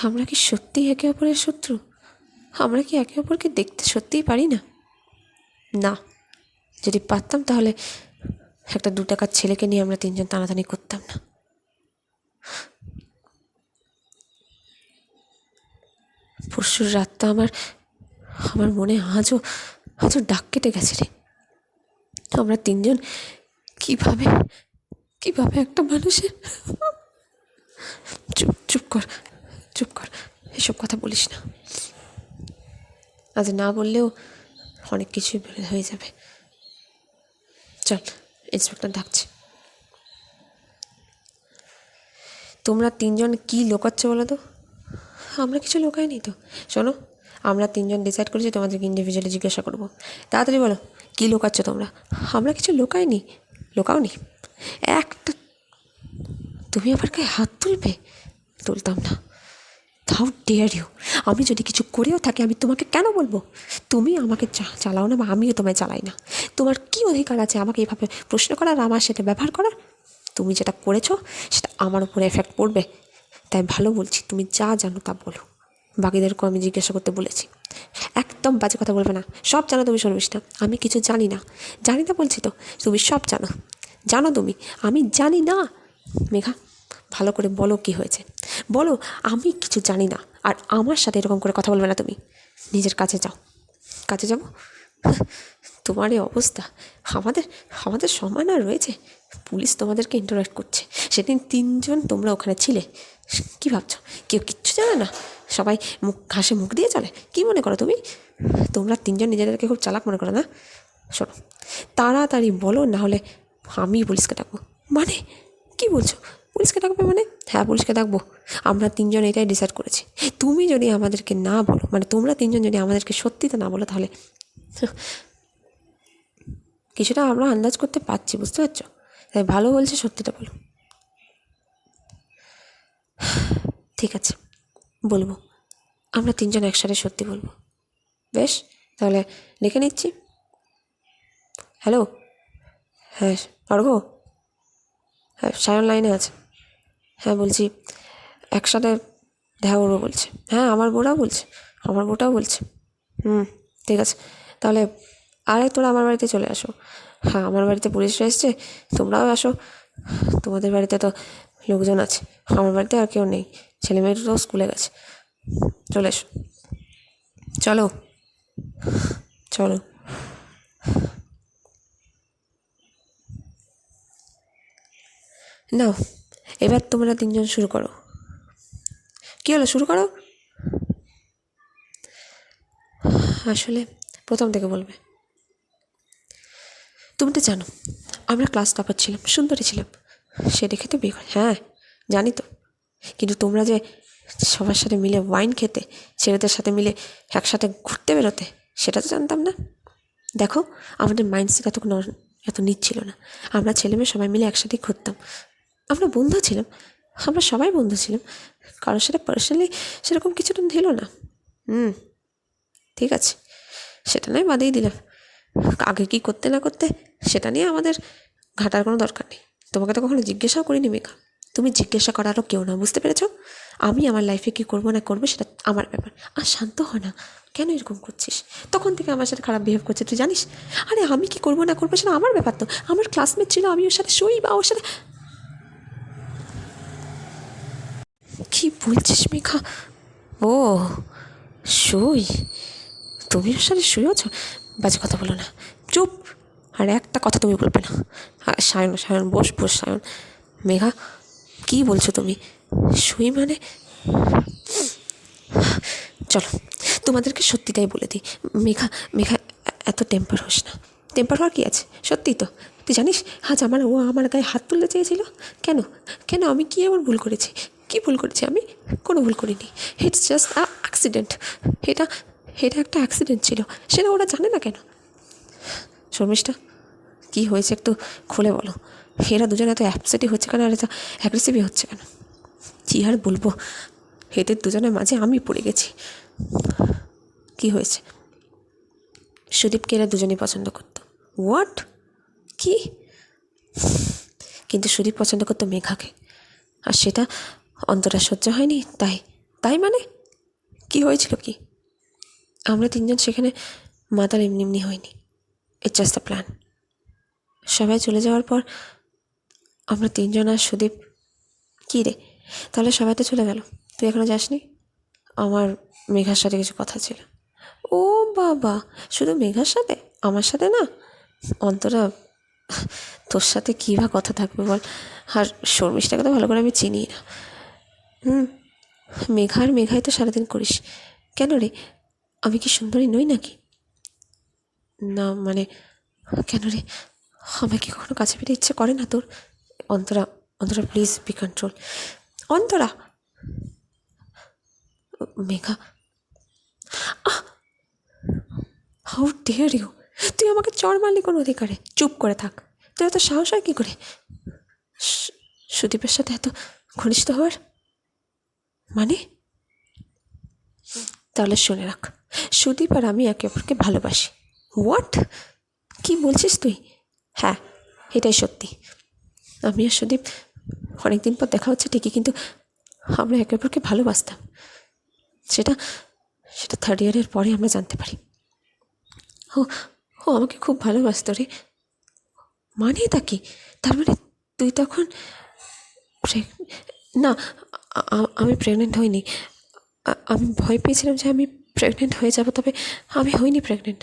আমরা কি সত্যিই একে অপরের শত্রু? আমরা কি একে অপরকে দেখতে সত্যিই পারি না? না, যদি পারতাম তাহলে একটা 2 টাকার ছেলেকে নিয়ে আমরা তিনজন টানাটানি করতাম না। পরশুর রাতটা আমার মনে আজও আজ ওর ডাক কেটে গেছে রে। আমরা তিনজন কিভাবে কিভাবে একটা মানুষের, চুপ চুপ কর, চুপ কর, এসব কথা বলিস না। আজ না বললেও অনেক কিছুই হয়ে যাবে। চল, ইন্সপেক্টর ডাকছে। তোমরা তিনজন কি লোকাচ্ছ বলো তো? আমরা কিছু লোকাইনি তো। শোনো, আমরা তিনজন ডিসাইড করেছি তোমাদেরকে ইন্ডিভিজুয়ালি জিজ্ঞাসা করবো। তাড়াতাড়ি বলো, কী লোকাচ্ছ তোমরা? আমরা কিছু লোকাইনি। লোকাওনি একটা। তুমি আবার গায়ে হাত তুলবে? তুলতাম না। How dare you! আমি যদি কিছু করেও থাকি আমি তোমাকে কেন বলবো? তুমি আমাকে চালাও না বা আমিও তোমায় চালাই না। তোমার কি অধিকার আছে আমাকে এইভাবে প্রশ্ন করার, আমার সেটা ব্যবহার করার? তুমি যেটা করেছো সেটা আমার উপরে এফেক্ট পড়বে, তাই ভালো বলছি তুমি যা জানো তা বলো। বাকিদেরকেও আমি জিজ্ঞাসা করতে বলেছি। একদম বাজে কথা বলবে না। সব জানো তুমি শর্মিষ্ঠা, আমি কিছু জানি না। জানি না বলছি তো, তুমি সব জানো। জানো তুমি, আমি জানি না। মেঘা, ভালো করে বলো কি হয়েছে, বলো। আমি কিছু জানি না, আর আমার সাথে এরকম করে কথা বলবে না তুমি। নিজের কাছে যাও। কাছে যাবো? তোমার এই অবস্থা, আমাদের আমাদের সম্মান আর রয়েছে? পুলিশ তোমাদেরকে ইন্টারঅ্যাক্ট করছে। সেদিন তিনজন তোমরা ওখানে ছিলে। কি ভাবছো কেউ কিচ্ছু জানে না? সবাই ঘাসে মুখ দিয়ে চলে? কি মনে করো তুমি? তোমরা তিনজন নিজেদেরকে খুব চালাক মনে করো না? শোনো, তাড়াতাড়ি বলো, না হলে আমি পুলিশকে ডাকবো। মানে কি বলছো? পুলিশকে ডাকবে মানে? হ্যাঁ, পুলিশকে ডাকবো। আমরা তিনজন এটাই ডিসাইড করেছি। তুমি যদি আমাদেরকে না বলো, মানে তোমরা তিনজন যদি আমাদেরকে সত্যিটা না বলো, তাহলে কিছুটা আমরা আন্দাজ করতে পারছি, বুঝতে পারছো? তাই ভালো বলছে, সত্যিটা বলো। ঠিক আছে, বলবো। আমরা তিনজন একসাথে সত্যি বলবো। বেশ, তাহলে লিখে নিচ্ছি। হ্যালো, হ্যাঁ অর্ঘ, হ্যাঁ সায়ন লাইনে আছে। হ্যাঁ বলছি, একসাথে দেখা করবো বলছে। হ্যাঁ, আমার বউটাও বলছে, আমার বউটাও বলছে। ঠিক আছে, তাহলে আরে তোরা আমার বাড়িতে চলে আসো। হ্যাঁ, আমার বাড়িতে পুলিশরা এসছে, তোমরাও আসো। তোমাদের বাড়িতে তো লোকজন আছে, আমার বাড়িতে আর কেউ নেই। ছেলেমেয়েরা তো স্কুলে গেছে। চলে এসো, চলো চলো। নাও, এবার তোমরা তিনজন শুরু করো। কী হলো, শুরু করো। আসলে প্রথম থেকে বলবে। তুমি তো জানো আমরা ক্লাস টপার ছিলাম, সুন্দরী ছিলাম, সে দেখে তো বিয়ে করে। হ্যাঁ জানি তো, কিন্তু তোমরা যে সবার সাথে মিলে ওয়াইন খেতে, ছেলেদের সাথে মিলে একসাথে ঘুরতে বেরোতে, সেটা তো জানতাম না। দেখো, আমাদের মাইন্ডসেট এত নিচ ছিল না। আমরা ছেলেমেয়ে সবাই মিলে একসাথেই ঘুরতাম। আমরা বন্ধু ছিলাম, আমরা সবাই বন্ধু ছিলাম। কারোর সাথে পার্সোনালি সেরকম কিছুটা ছিল না। ঠিক আছে, সেটা নয় বাদেই দিলাম। আগে কী করতে না করতে সেটা নিয়ে আমাদের ঘাটার কোনো দরকার নেই। তোমাকে তো কখনো জিজ্ঞাসাও করিনি মেঘা। তুমি জিজ্ঞাসা করারও কেউ না, বুঝতে পেরেছ? আমি আমার লাইফে কী করবো না করবো সেটা আমার ব্যাপার। আর শান্ত হয় না, কেন এরকম করছিস? তখন থেকে আমার সাথে খারাপ বিহেভ করছে, তুই জানিস? আরে আমি কী করবো না করবো সেটা আমার ব্যাপার তো। আমার ক্লাসমেট ছিল, আমি ওর সাথে শুই বা ওর সাথে। কী বলছিস মেঘা? ও শুই? তুমি ওর সাথে শুয়েছ? বাজে কথা বলো না, চুপ। আর একটা কথা তুমি বলবে না। সায়ন, সায়ন বস বস, সায়ন। মেঘা, কী বলছো তুমি? শুই মানে? চলো, তোমাদেরকে সত্যিটাই বলে দিই। মেঘা, মেঘা, এত টেম্পার হোস না। টেম্পার হওয়ার কী আছে? সত্যিই তো। তুই জানিস আজ ও আমার গায়ে হাত তুলতে চেয়েছিল। কেন? কেন? আমি কী এমন ভুল করেছি? কী ভুল করেছি আমি? কোনো ভুল করিনি। It's just accident. এটা এটা একটা অ্যাক্সিডেন্ট ছিল, সেটা ওরা জানে না কেন? শর্মিষ্ঠা, কী হয়েছে একটু খুলে বলো। এরা দুজনে এত অ্যাপসেটই হচ্ছে কেন, আর এত অ্যাগ্রেসিভই হচ্ছে কেন? কী আর বলবো, এদের দুজনের মাঝে আমি পড়ে গেছি। কি হয়েছে? সুদীপকে এরা দুজনেই পছন্দ করতো। হোয়াট? কি? কিন্তু সুদীপ পছন্দ করতো মেঘাকে, আর সেটা অন্তরা সহ্য হয়নি। তাই তাই মানে কি হয়েছিল কি? আমরা তিনজন সেখানে মাতাল এমনি এমনি হয়নি। It's just the plan. সবাই চলে যাওয়ার পর আমরা তিনজন আর সুদীপ। কী রে, তাহলে সবাই তো চলে গেল, তুই এখনো যাসনি? আমার মেঘার সাথে কিছু কথা ছিল। ও বাবা, শুধু মেঘার সাথে, আমার সাথে না? অন্তরা, তোর সাথে কী বা কথা থাকবে বল? আর শর্মিষ্ঠাকে তো ভালো করে আমি চিনি না। মেঘাই তো সারাদিন করিস। কেন রে, আমি কি সুন্দরী নই নাকি? না মানে, কেন রে, আমার কি কখনো কাছে পেতে ইচ্ছে করে না তোর? Antara, Antara please be control. Antara, Megha, how dare you! তুই আমাকে চড় মারলি কোন অধিকারে? চুপ করে থাক। তোর এত সাহস হয় কী করে সুদীপের সাথে এত ঘনিষ্ঠ হওয়ার? মানে, তাহলে শুনে রাখ, সুদীপ আর আমি একে অপরকে ভালোবাসি। হোয়াট? কি বলছিস তুই? হ্যাঁ, এটাই সত্যি। আমি আর সুদীপ অনেকদিন পর দেখা হচ্ছে ঠিকই, কিন্তু আমরা একে অপরকে ভালোবাসতাম। সেটা সেটা 3rd ইয়ারের পরে আমরা জানতে পারি। ও ও আমাকে খুব ভালোবাসত রে। মানে তা কি? তার মানে তুই তখন না, আমি প্রেগনেন্ট হইনি। আমি ভয় পেয়েছিলাম যে আমি প্রেগনেন্ট হয়ে যাব, তবে আমি হইনি প্রেগনেন্ট।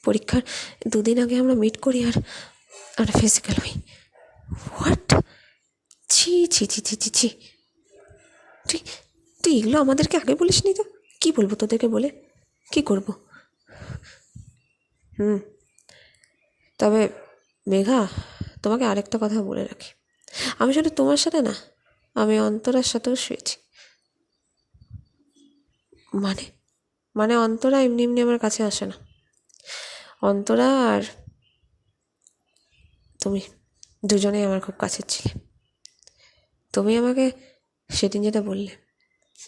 পরীক্ষার 2 দিন আগে আমরা মিট করি আর আমরা ফিজিক্যাল হই। হোয়াট? ছি ছি ছি ছি ছি ছি! তুই তুই এগুলো আমাদেরকে আগে বলিস নি তো? কী বলবো তোদেরকে বলে? কী করবো? তবে মেঘা, তোমাকে আরেকটা কথা বলে রাখি, আমি শুধু তোমার সাথে না, আমি অন্তরার সাথেও শুয়েছি। মানে মানে অন্তরা এমনি এমনি আমার কাছে আসে না। অন্তরা আর তুমি দুজনেই আমার খুব কাছের ছিলে। তুমি আমাকে সেদিন যেটা বললে,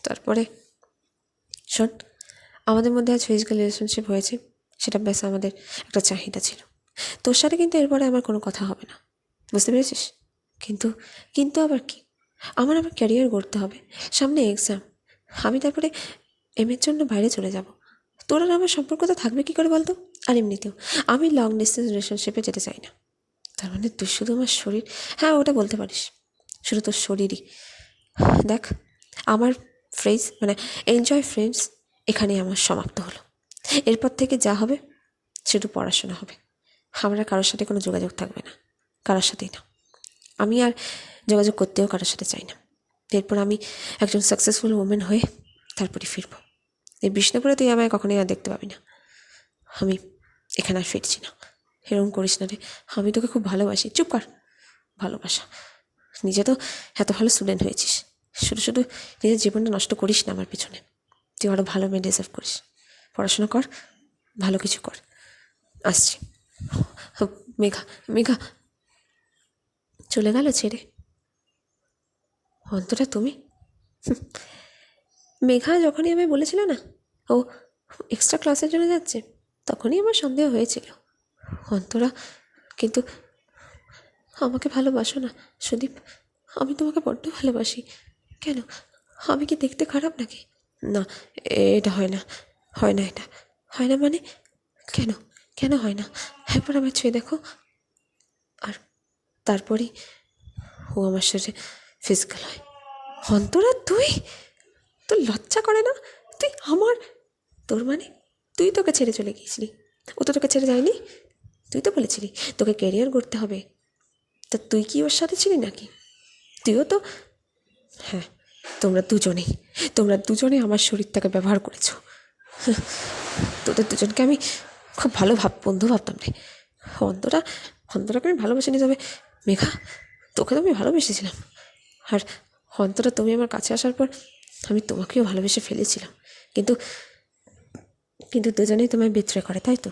তারপরে শোন, আমাদের মধ্যে আজ ফিজিক্যাল রিলেশনশিপ হয়েছে, সেটা ব্যাস আমাদের একটা চাহিদা ছিল। তোর সাথে কিন্তু এরপরে আমার কোনো কথা হবে না, বুঝতে পেরেছিস? কিন্তু কিন্তু আবার কি, আমার ক্যারিয়ার গড়তে হবে, সামনে এক্সাম, আমি তারপরে এর জন্য বাইরে চলে যাব। তোর আর আমার সম্পর্ক তো থাকবে কী করে বলতো? আর এমনিতেও আমি লং ডিস্টেন্স রিলেশনশিপে যেতে চাই না। তার মানে তুই শুধু আমার শরীর, হ্যাঁ ওটা বলতে পারিস, শুধু তোর শরীরই। দেখ, আমার ফ্রেজ মানে এনজয় ফ্রেন্ডস এখানেই আমার সমাপ্ত হলো। এরপর থেকে যা হবে শুধু পড়াশোনা হবে। আমার আর কারোর সাথে কোনো যোগাযোগ থাকবে না, কারোর সাথেই না। আমি আর যোগাযোগ করতেও কারোর সাথে চাই না। এরপর আমি একজন সাকসেসফুল ওমেন হয়ে তারপরে ফিরবো। এই বিষ্ণুপুরে তুই আমায় কখনোই আর দেখতে পাবি না। আমি এখানে আর ফিরছি না। এরকম করিস না রে, আমি তোকে খুব ভালোবাসি। চুপ কর। ভালোবাসা? নিজে তো এত ভালো স্টুডেন্ট হয়েছিস, শুধু শুধু নিজের জীবনটা নষ্ট করিস না আমার পিছনে। তুই আরও ভালো মেয়ে ডিজার্ভ করিস। পড়াশোনা কর, ভালো কিছু কর। আসছি। মেঘা, মেঘা চলে গেল ছেড়ে। অন্তরা তুমি? মেঘা যখনই আমায় বলেছিল না ও এক্সট্রা ক্লাসের জন্য যাচ্ছে, তখনই আমার সন্দেহ হয়েছিল। অন্তরা, কিন্তু আমাকে ভালোবাসো না সুদীপ? আমি তোমাকে বড্ড ভালোবাসি। কেন, আমি কি দেখতে খারাপ নাকি? না, এটা হয় না, হয় না, এটা হয় না। মানে কেন, কেন হয় না? একবার আমার ছুঁয়ে দেখো। আর তারপরেই ও আমার সাথে ফিজিক্যাল হয়। অন্তরা তুই, তোর লজ্জা করে না? তুই আমার, তোর মানে তুই তোকে ছেড়ে চলে গিয়েছিলি, ও তো তোকে ছেড়ে যায়নি। তুই তো বলেছিলি তোকে ক্যারিয়ার করতে হবে, তা তুই কি ওর সাথে ছিলি নাকি? তুইও তো, হ্যাঁ, তোমরা দুজনেই আমার শরীরটাকে ব্যবহার করেছো। তোদের দুজনকে আমি খুব ভালো বন্ধু ভাবতাম রে। অন্তরা, অন্তরাকে আমি ভালোবাসিনি, তবে মেঘা তোকে তো আমি ভালোবেসেছিলাম। আর অন্তরা, তুমি আমার কাছে আসার পর আমি তোমাকেও ভালোবেসে ফেলেছিলাম। কিন্তু কিন্তু দুজনেই তোমায় বিট্রে করে, তাই তো?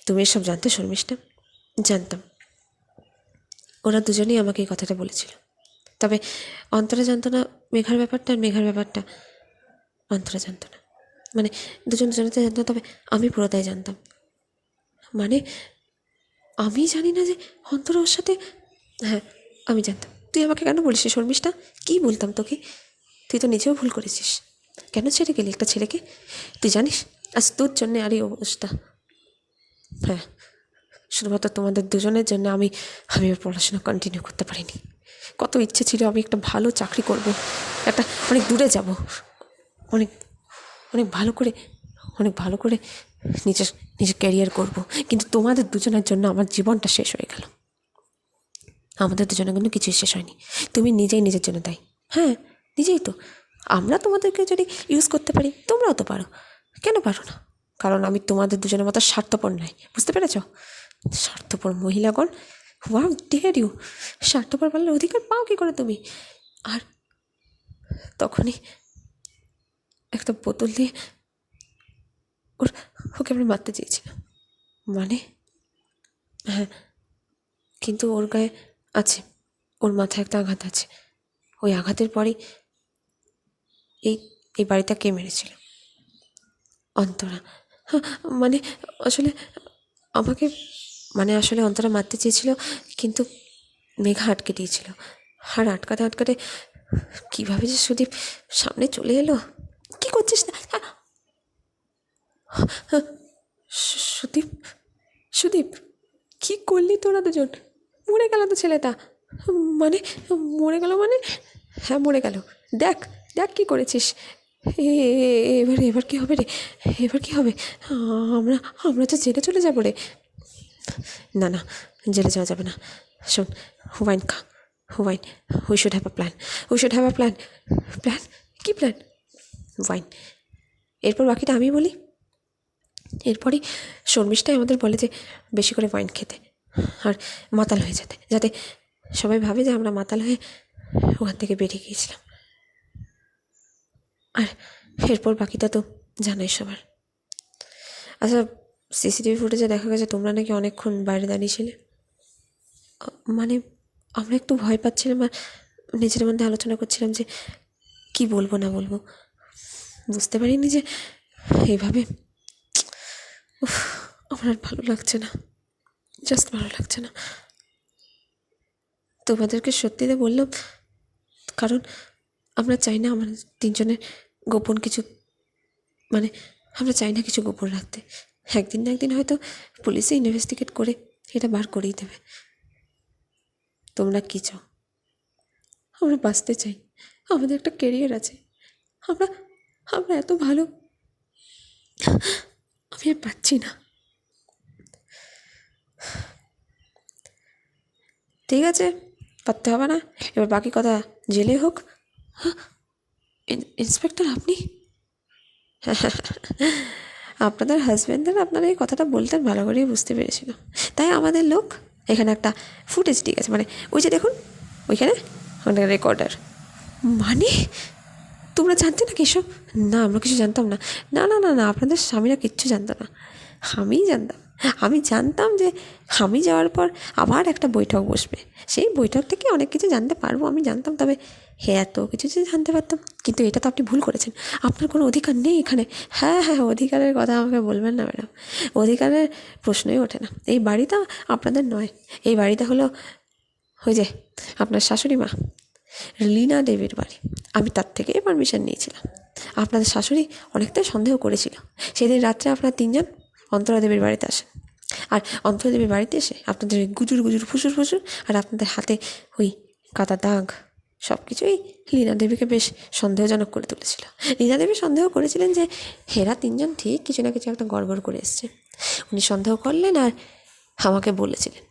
তুমি এসব জানতে শর্মিষ্ঠা? জানতাম। ওরা দুজনেই আমাকে এই কথাটা বলেছিল, তবে অন্তরা জানতো না মেঘার ব্যাপারটা, আর মেঘার ব্যাপারটা অন্তরা জানতো না। মানে দুজনেতে জানতো, তবে আমি পুরোটাই জানতাম। মানে আমি জানি না যে অন্তরা ওর সাথে, হ্যাঁ আমি জানতাম। তুই আমাকে কেন বলিস শর্মিষ্ঠা? কী বলতাম তোকে? তুই তো নিজেও ভুল করেছিস। কেন ছেড়ে গেলি একটা ছেলেকে? তুই জানিস আজ তোর জন্যে আর এই অবস্থা। হ্যাঁ, শুধুমাত্র তোমাদের দুজনের জন্য আমি আমি ওর পড়াশোনা কন্টিনিউ করতে পারিনি। কত ইচ্ছে ছিল আমি একটা ভালো চাকরি করব, একটা অনেক দূরে যাব, অনেক অনেক ভালো করে অনেক ভালো করে নিজের নিজের ক্যারিয়ার করব, কিন্তু তোমাদের দুজনের জন্য আমার জীবনটা শেষ হয়ে গেল। আমাদের দুজনের কিন্তু কিছুই শেষ হয়নি। তুমি নিজেই নিজের জন্য দায়ী। হ্যাঁ, নিজেই তো। আমরা তোমাদেরকে যদি ইউজ করতে পারি, তোমরাও তো পারো। কেন পারো না? কারণ আমি তোমাদের দুজনের মতো স্বার্থপর নই, বুঝতে পেরেছ? স্বার্থপর মহিলাগণ, ওয়াও ডেয়ার ইউ! স্বার্থপর বললে অধিকার পাও কী করে তুমি? আর তখনই একটা বোতল দিয়ে ওকে আমরা মারতে চেয়েছিলাম। মানে হ্যাঁ, কিন্তু ওর গায়ে আছে, ওর মাথায় একটা আঘাত আছে। ওই আঘাতের পরেই এই এই বাড়িটা কে মেরেছিল? অন্তরা। হ্যাঁ, মানে আসলে আমাকে আসলে অন্তরা মারতে চেয়েছিল, কিন্তু মেঘা আটকে দিয়েছিল। আর আটকাতে আটকাতে কীভাবে যে সুদীপ সামনে চলে এলো। কী করছিস না? সুদীপ, সুদীপ, কী করলি তোরা দুজন? মরে গেল তো ছেলেটা। মানে মরে গেল মানে? হ্যাঁ, মরে গেল। দেখ দেখ কী করেছিস। এবার এবার কী হবে রে? এবার কী হবে? আমরা আমরা তো জেলে চলে যাবো রে। না না, জেলে যাওয়া যাবে না। শোন, ওয়াইন খা, wine. We should have a plan, we should have a plan. Plan? কী প্ল্যান? ওয়াইন। এরপর বাকিটা আমি বলি। এরপরই শর্মিষ্ঠাই আমাদের বলে যে বেশি করে ওয়াইন খেতে আর মাতাল হয়ে যেতে, যাতে সবাই ভাবে যে আমরা মাতাল হয়ে ওখান থেকে বেরিয়ে গিয়েছিলাম। আর এরপর বাকিটা তো জানাই সবার। আচ্ছা, সিসিটিভি ফুটেজে দেখা গেছে তোমরা নাকি অনেকক্ষণ বাইরে দাঁড়িয়েছিলে। মানে আমরা একটু ভয় পাচ্ছিলাম আর নিজের মধ্যে আলোচনা করছিলাম যে কি বলবো না বলবো। বুঝতে পারিনি যে এইভাবে। আমার আর ভালো লাগছে না, জাস্ট ভালো লাগছে না। তোমাদেরকে সত্যিতে বললাম কারণ আমরা চাই না আমাদের তিনজনের গোপন কিছু, মানে আমরা চাই না কিছু গোপন রাখতে। একদিন না একদিন হয়তো পুলিশে ইনভেস্টিগেট করে এটা বার করেই দেবে। তোমরা কী চাও? আমরা বাঁচতে চাই, আমাদের একটা ক্যারিয়ার আছে। আমরা আমরা এত ভালো, আমি আর পাচ্ছি না। ঠিক আছে, পারতে হবে না। এবার বাকি কথা জেলে হোক। ইন্সপেক্টর আপনি? আপনাদের হাজব্যান্ডের আপনারা এই কথাটা বলতেন ভালো করেই বুঝতে পেরেছিল, তাই আমাদের লোক এখানে একটা ফুটেজ ঠিক আছে, মানে ওই যে দেখুন ওইখানে ওখানে রেকর্ডার। মানে তোমরা জানতে না এসব? না, আমরা কিছু জানতাম না। না না না না, আপনাদের স্বামীরা কিচ্ছু জানতো না, আমিই জানতাম। আমি জানতাম যে আমি যাওয়ার পর আবার একটা বৈঠক বসবে, সেই বৈঠক থেকে অনেক কিছু জানতে পারবো আমি জানতাম। তবে হ্যাঁ, এত কিছু যে জানতে পারতাম, কিন্তু এটা তো আপনি ভুল করেছেন। আপনার কোনো অধিকার নেই এখানে। হ্যাঁ হ্যাঁ, অধিকারের কথা আমাকে বলবেন না ম্যাডাম, অধিকারের প্রশ্নই ওঠে না। এই বাড়িটা আপনাদের নয়, এই বাড়িটা হলো ওই যে আপনার শাশুড়ি মা লীনা দেবীর বাড়ি। আমি তার থেকেই পারমিশন নিয়েছিলাম। আপনাদের শাশুড়ি অনেকটাই সন্দেহ করেছিল। সেদিন রাত্রে আপনার তিনজন অন্তরা দেবীর বাড়িতে আসেন, আর অন্তরা দেবীর বাড়িতে এসে আপনাদের ওই গুজুর গুজুর ফুসুর ফুসুর আর আপনাদের হাতে ওই কাদা দাগ সব কিছুই লীনা দেবীকে বেশ সন্দেহজনক করে তুলেছিল। লীনা দেবী সন্দেহ করেছিলেন যে হেরা তিনজন ঠিক কিছু না কিছু একটা গড়বড় করে এসছে। উনি সন্দেহ করলেন আর আমাকে বলেছিলেন।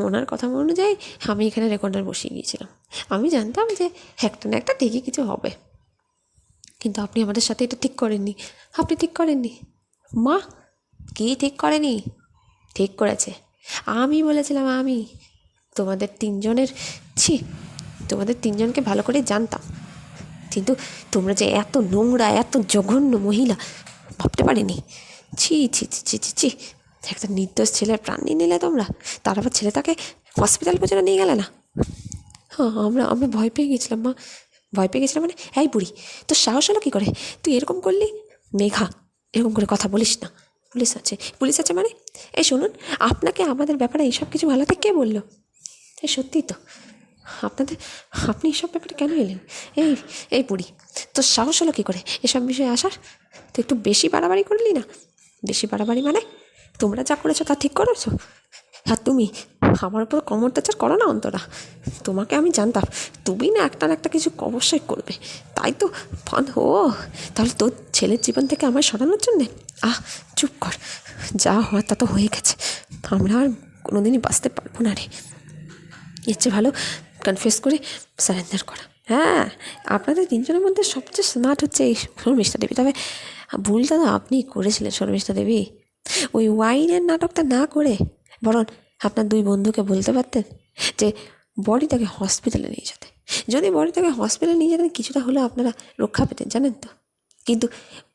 ওনার কথা অনুযায়ী আমি এখানে রেকর্ডার বসিয়ে গিয়েছিলাম। আমি জানতাম যে একটা না একটা ঠিকই কিছু হবে, কিন্তু আপনি আমাদের সাথে এটা ঠিক করেননি। আপনি ঠিক করেননি। মা কি ঠিক করেনি? ঠিক করেছে। আমি বলেছিলাম, আমি তোমাদের তিনজনের তোমাদের তিনজনকে ভালো করে জানতাম, কিন্তু তোমরা যে এত নোংরা এত জঘন্য মহিলা ভাবতে পারিনি। ছি ছি ছি ছি ছি ছি, একটা নির্দোষ ছেলের প্রাণ নিয়ে নিলে তোমরা, তার আবার ছেলেটাকে হসপিটাল পর্যন্ত নিয়ে গেলে না। হ্যাঁ, আমরা আমরা ভয় পেয়ে গেছিলাম মা, ভয় পেয়ে গেছিলাম। মানে এই বুড়ি, তোর সাহস হলো কী করে? তুই এরকম করলি? মেঘা, এরকম করে কথা বলিস না। পুলিশ আছে, পুলিশ আছে মানে? এই শুনুন, আপনাকে আমাদের ব্যাপারে এইসব কিছু ভালোতে কে বললো? এই সত্যিই তো আপনি এসব ব্যাপারে কেন এলেন? এই বুড়ি, তোর সাহস হলো কী করে এসব বিষয়ে আসার? তুই একটু বেশি বাড়াবাড়ি করলি না? বেশি বাড়াবাড়ি মানে তোমরা যা করেছো তা ঠিক করেছো? আর তুমি আমার উপর কম অত্যাচার করো না অন্তরা। তোমাকে আমি জানতাম তুমি না একটা না একটা কিছু অবশ্যই করবে, তাই তো ফান ও। তাহলে তোর ছেলের জীবন থেকে আমায় সরানোর জন্যে? চুপ কর, যা হওয়ার তা তো হয়ে গেছে, আমরা আর কোনোদিনই বাঁচতে পারবো না রে। এর চেয়ে ভালো কনফেস করে সারেন্ডার করা। হ্যাঁ, আপনাদের তিনজনের মধ্যে সবচেয়ে স্মার্ট হচ্ছে এই শর্মিষ্ঠা দেবী। তবে ভুলটা তো আপনিই করেছিলেন শর্মিষ্ঠা দেবী, ওই ওয়াইনের নাটকটা না করে বরং আপনার দুই বন্ধুকে বলতে পারতেন যে বডিটাকে হসপিটালে নিয়ে যেতে। যদি বডিটাকে হসপিটালে নিয়ে যেতেন কিছুটা হলেও আপনারা রক্ষা পেতেন, জানেন তো। কিন্তু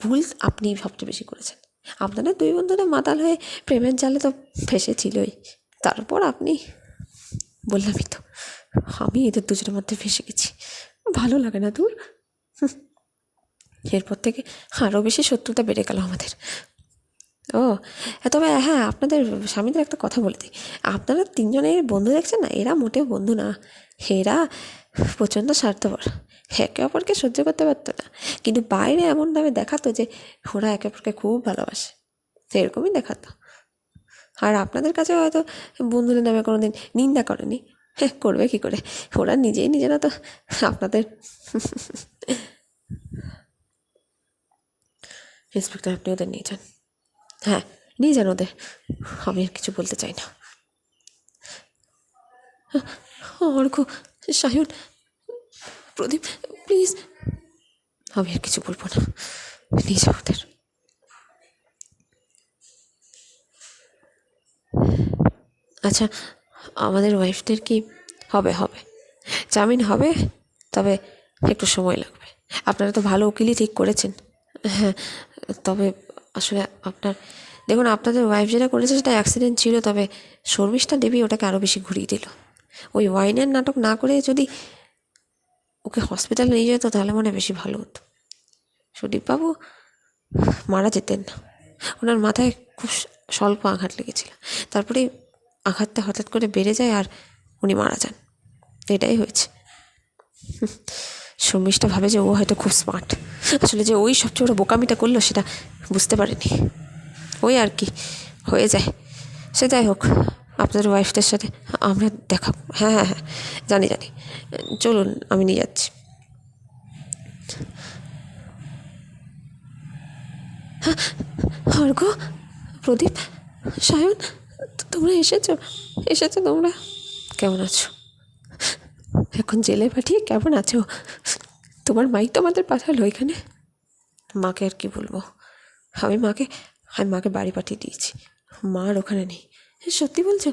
ভুল আপনিই সবচেয়ে বেশি করেছেন। আপনারা দুই বন্ধুরা মাতাল হয়ে প্রেমের জালে তো ফেসেছিলই, তারপর আপনি, বললামই তো আমি এদের দুজনের মধ্যে ফেসে গেছি। ভালো লাগে না দূর। এরপর থেকে আরও বেশি শত্রুতা বেড়ে গেল আমাদের। ও তবে হ্যাঁ, আপনাদের স্বামীদের একটা কথা বলে দিই, আপনারা তিনজনের বন্ধু দেখছেন না, এরা মোটেও বন্ধু না, এরা প্রচণ্ড স্বার্থপর, একে অপরকে সহ্য করতে পারতো না, কিন্তু বাইরে এমনভাবে দেখাতো যে ওরা একে অপরকে খুব ভালোবাসে, এরকমই দেখাতো। আর আপনাদের কাছে হয়তো বন্ধুদের নামে কোনো দিন নিন্দা করেনি, হ্যাঁ করবে কী করে, ওরা নিজেরা তো আপনাদের। ইন্সপেক্টর আপনি ওদের নিয়ে যান, হ্যাঁ নিয়ে যান ওদের, আমি আর কিছু বলতে চাই না। অর্ঘ, সায়ন, প্রদীপ, প্লিজ, আমি আর কিছু বলবো না, নিয়ে যাও ওদের। আচ্ছা, আমাদের ওয়াইফদের কি হবে? জামিন হবে, তবে একটু সময় লাগবে। আপনারা তো ভালো উকিলই ঠিক করেছেন। হ্যাঁ, তবে আসলে দেখুন, আপনাদের ওয়াইফ যেটা করেছে সেটা অ্যাক্সিডেন্ট ছিল, তবে শর্মিষ্ঠা দেবী ওটাকে আরও বেশি ঘুরিয়ে দিল। ওই ওয়াইনের নাটক না করে যদি ওকে হসপিটালে নিয়ে যেত তাহলে মনে বেশি ভালো হতো। সুদীপবাবু মারা যেতেন না, ওনার মাথায় খুব স্বল্প আঘাত লেগেছিল, তারপরে আঘাতটা হঠাৎ করে বেড়ে যায় আর উনি মারা যান, এটাই হয়েছে। শর্মিষ্ঠা ভাবে যে ও হয়তো খুব স্মার্ট, আসলে যে ওই সবচেয়ে বড় বোকামিটা করলো সেটা বুঝতে পারেনি, ওই আর কি হয়ে যায়। সে যাই হোক, আপনাদের ওয়াইফদের সাথে আমরা দেখা, হ্যাঁ, জানি, চলুন আমি নিয়ে যাচ্ছি। অর্ঘ, প্রদীপ, সায়ন, তোমরা এসেছো তোমরা? কেমন আছো? এখন জেলে পাঠিয়ে কেমন আছো? তোমার মাই তো আমাদের পাঠালো এখানে। মাকে আর কি বলবো, আমি মাকে বাড়ি পাঠিয়ে দিয়েছি, মা আর ওখানে নেই। সত্যি বলছো?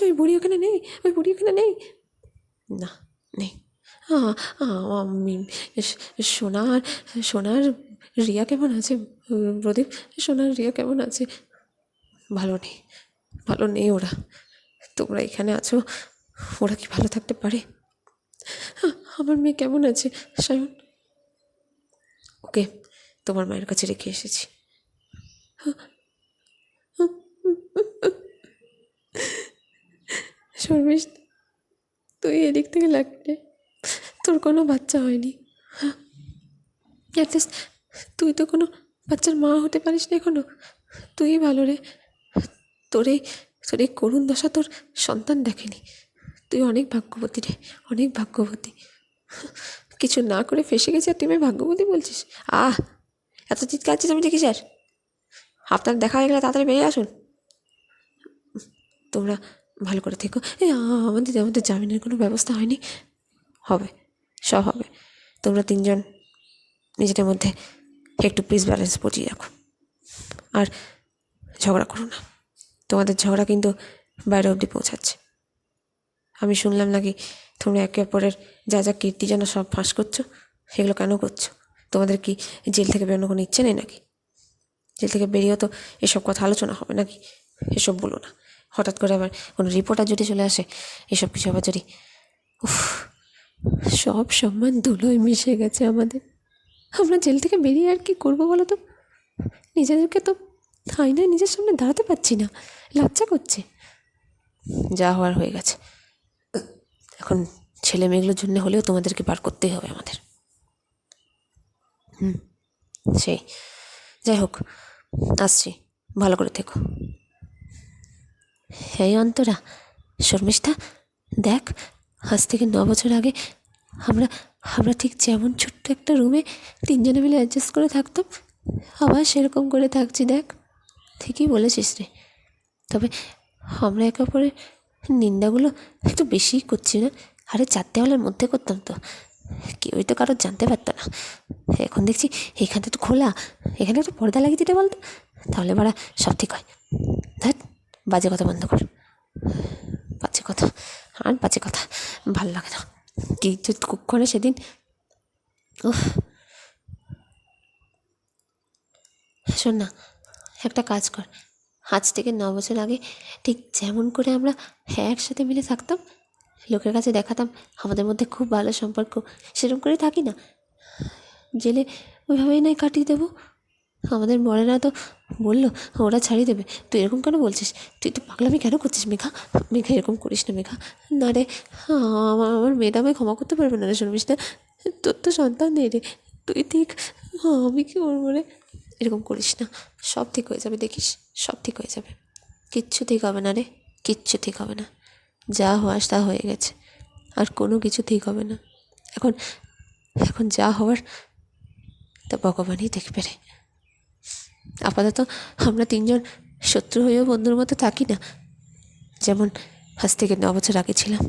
ওই বুড়ি ওখানে নেই? না, নেই। আমি সোনার রিয়া কেমন আছে? প্রদীপ, সোনার রিয়া কেমন আছে? ভালো নেই ওরা। তোমরা এখানে আছো, ওরা কি ভালো থাকতে পারে? আমার মেয়ে কেমন আছে সায়ন? ওকে তোমার মায়ের কাছে রেখে এসেছি। শর্মিষ, তুই এদিক থেকে লাগলে তোর কোনো বাচ্চা হয়নি, অ্যাটলিস্ট তুই তো কোনো বাচ্চার মা হতে পারিস না এখনো, তুই ভালো রে। তোর এই করুণ দশা তোর সন্তান দেখেনি, তুই অনেক ভাগ্যবতী রে, অনেক ভাগ্যবতী। কিছু না করে ফেসে গেছি আর তুই আমি ভাগ্যবতী বলছিস? এত চিৎকার আমি দেখি স্যার, আপনার দেখা হয়ে গেলে তাড়াতাড়ি বেরিয়ে আসুন। তোমরা ভালো করে থেকো। আমাদের জামিনের কোনো ব্যবস্থা হয়নি, সব হবে। তোমরা তিনজন নিজেদের মধ্যে একটু প্লিজ ব্যালেন্স বজিয়ে রাখো, আর ঝগড়া করো না। তোমাদের ঝগড়া কিন্তু বাইরে অবধি পৌঁছাচ্ছে। আমি শুনলাম নাকি তোমরা একে অপরের যা কীর্তি যেন সব ফাঁস করছো। সেগুলো কেন করছো? তোমাদের কি জেল থেকে বেরোনোর কোনো ইচ্ছে নেই নাকি? জেল থেকে বেরিয়েও তো এসব কথা আলোচনা হবে নাকি? এসব বলো না। হঠাৎ করে আবার কোনো রিপোর্টার যদি চলে আসে, এসব কিছু আবার যদি, সব সম্মান ধুলোয় মিশে গেছে আমাদের। আমরা জেল থেকে বেরিয়ে আর কি করবো বলো তো? নিজেদেরকে তো আয়নায় নিজের সামনে দাঁড়াতে পারছি না, লজ্জা করছে। যা হওয়ার হয়ে গেছে, এখন ছেলে মেয়েগুলোর জন্য হলেও তোমাদেরকে বার করতেই হবে আমাদের। সেই যাই হোক, আসছি, ভালো করে থেকো। এই অন্তরা, শর্মিষ্ঠা, দেখ, আজ থেকে 9 বছর আগে আমরা আমরা ঠিক যেমন ছোট্ট একটা রুমে তিনজনে মিলে অ্যাডজাস্ট করে থাকতাম, আবার সেরকম করে থাকছি। দেখ, ঠিকই বলেছিস রে। তবে আমরা একে অপরের নিন্দাগুলো একটু বেশিই করছি না? আরে 4 দেওয়ালের মধ্যে করতাম তো, কেউই তো কারোর জানতে পারতো না। এখন দেখছি এখানটা তো খোলা, এখানে একটু পর্দা লাগিয়ে দিতে বলতো, তাহলে বাড়া সব ঠিক হয়। ধ্যাৎ, বাজে কথা বন্ধ কর, বাজে কথা, আর বাজে কথা ভাল লাগে না। কি যে করে সেদিন, উফ। শোন না, একটা কাজ কর, আজ থেকে 9 বছর আগে ঠিক যেমন করে আমরা একসাথে মিলে থাকতাম, লোকের কাছে দেখাতাম আমাদের মধ্যে খুব ভালো সম্পর্ক, সেরকম করে থাকি না, জেলে ওইভাবেই নয় কাটিয়ে দেবো। আমাদের বড়েরা তো বললো ওরা ছাড়িয়ে দেবে, তুই এরকম কেন বলছিস? তুই তো পাগলামি কেন করছিস মেঘা? মেঘা, এরকম করিস না মেঘা। না রে, আমার মেয়েটা আমায় ক্ষমা করতে পারবে না রে শর্মিষ্ঠা। তোর তো সন্তান নেই রে, তুই ঠিক, আমি কি করবো রে? এরকম করিস না, সব ঠিক হয়ে যাবে, দেখিস সব ঠিক হয়ে যাবে। কিচ্ছু ঠিক হবে না রে, কিচ্ছু ঠিক হবে না। যা হওয়ার তা হয়ে গেছে, আর কোনো কিছু ঠিক হবে না। এখন এখন যা হওয়ার তা ভগবানই দেখবে রে। আপাতত আমরা তিনজন শত্রু হয়েও বন্ধুর মতো থাকি না, যেমন আজ থেকে 9 বছর আগে ছিলাম।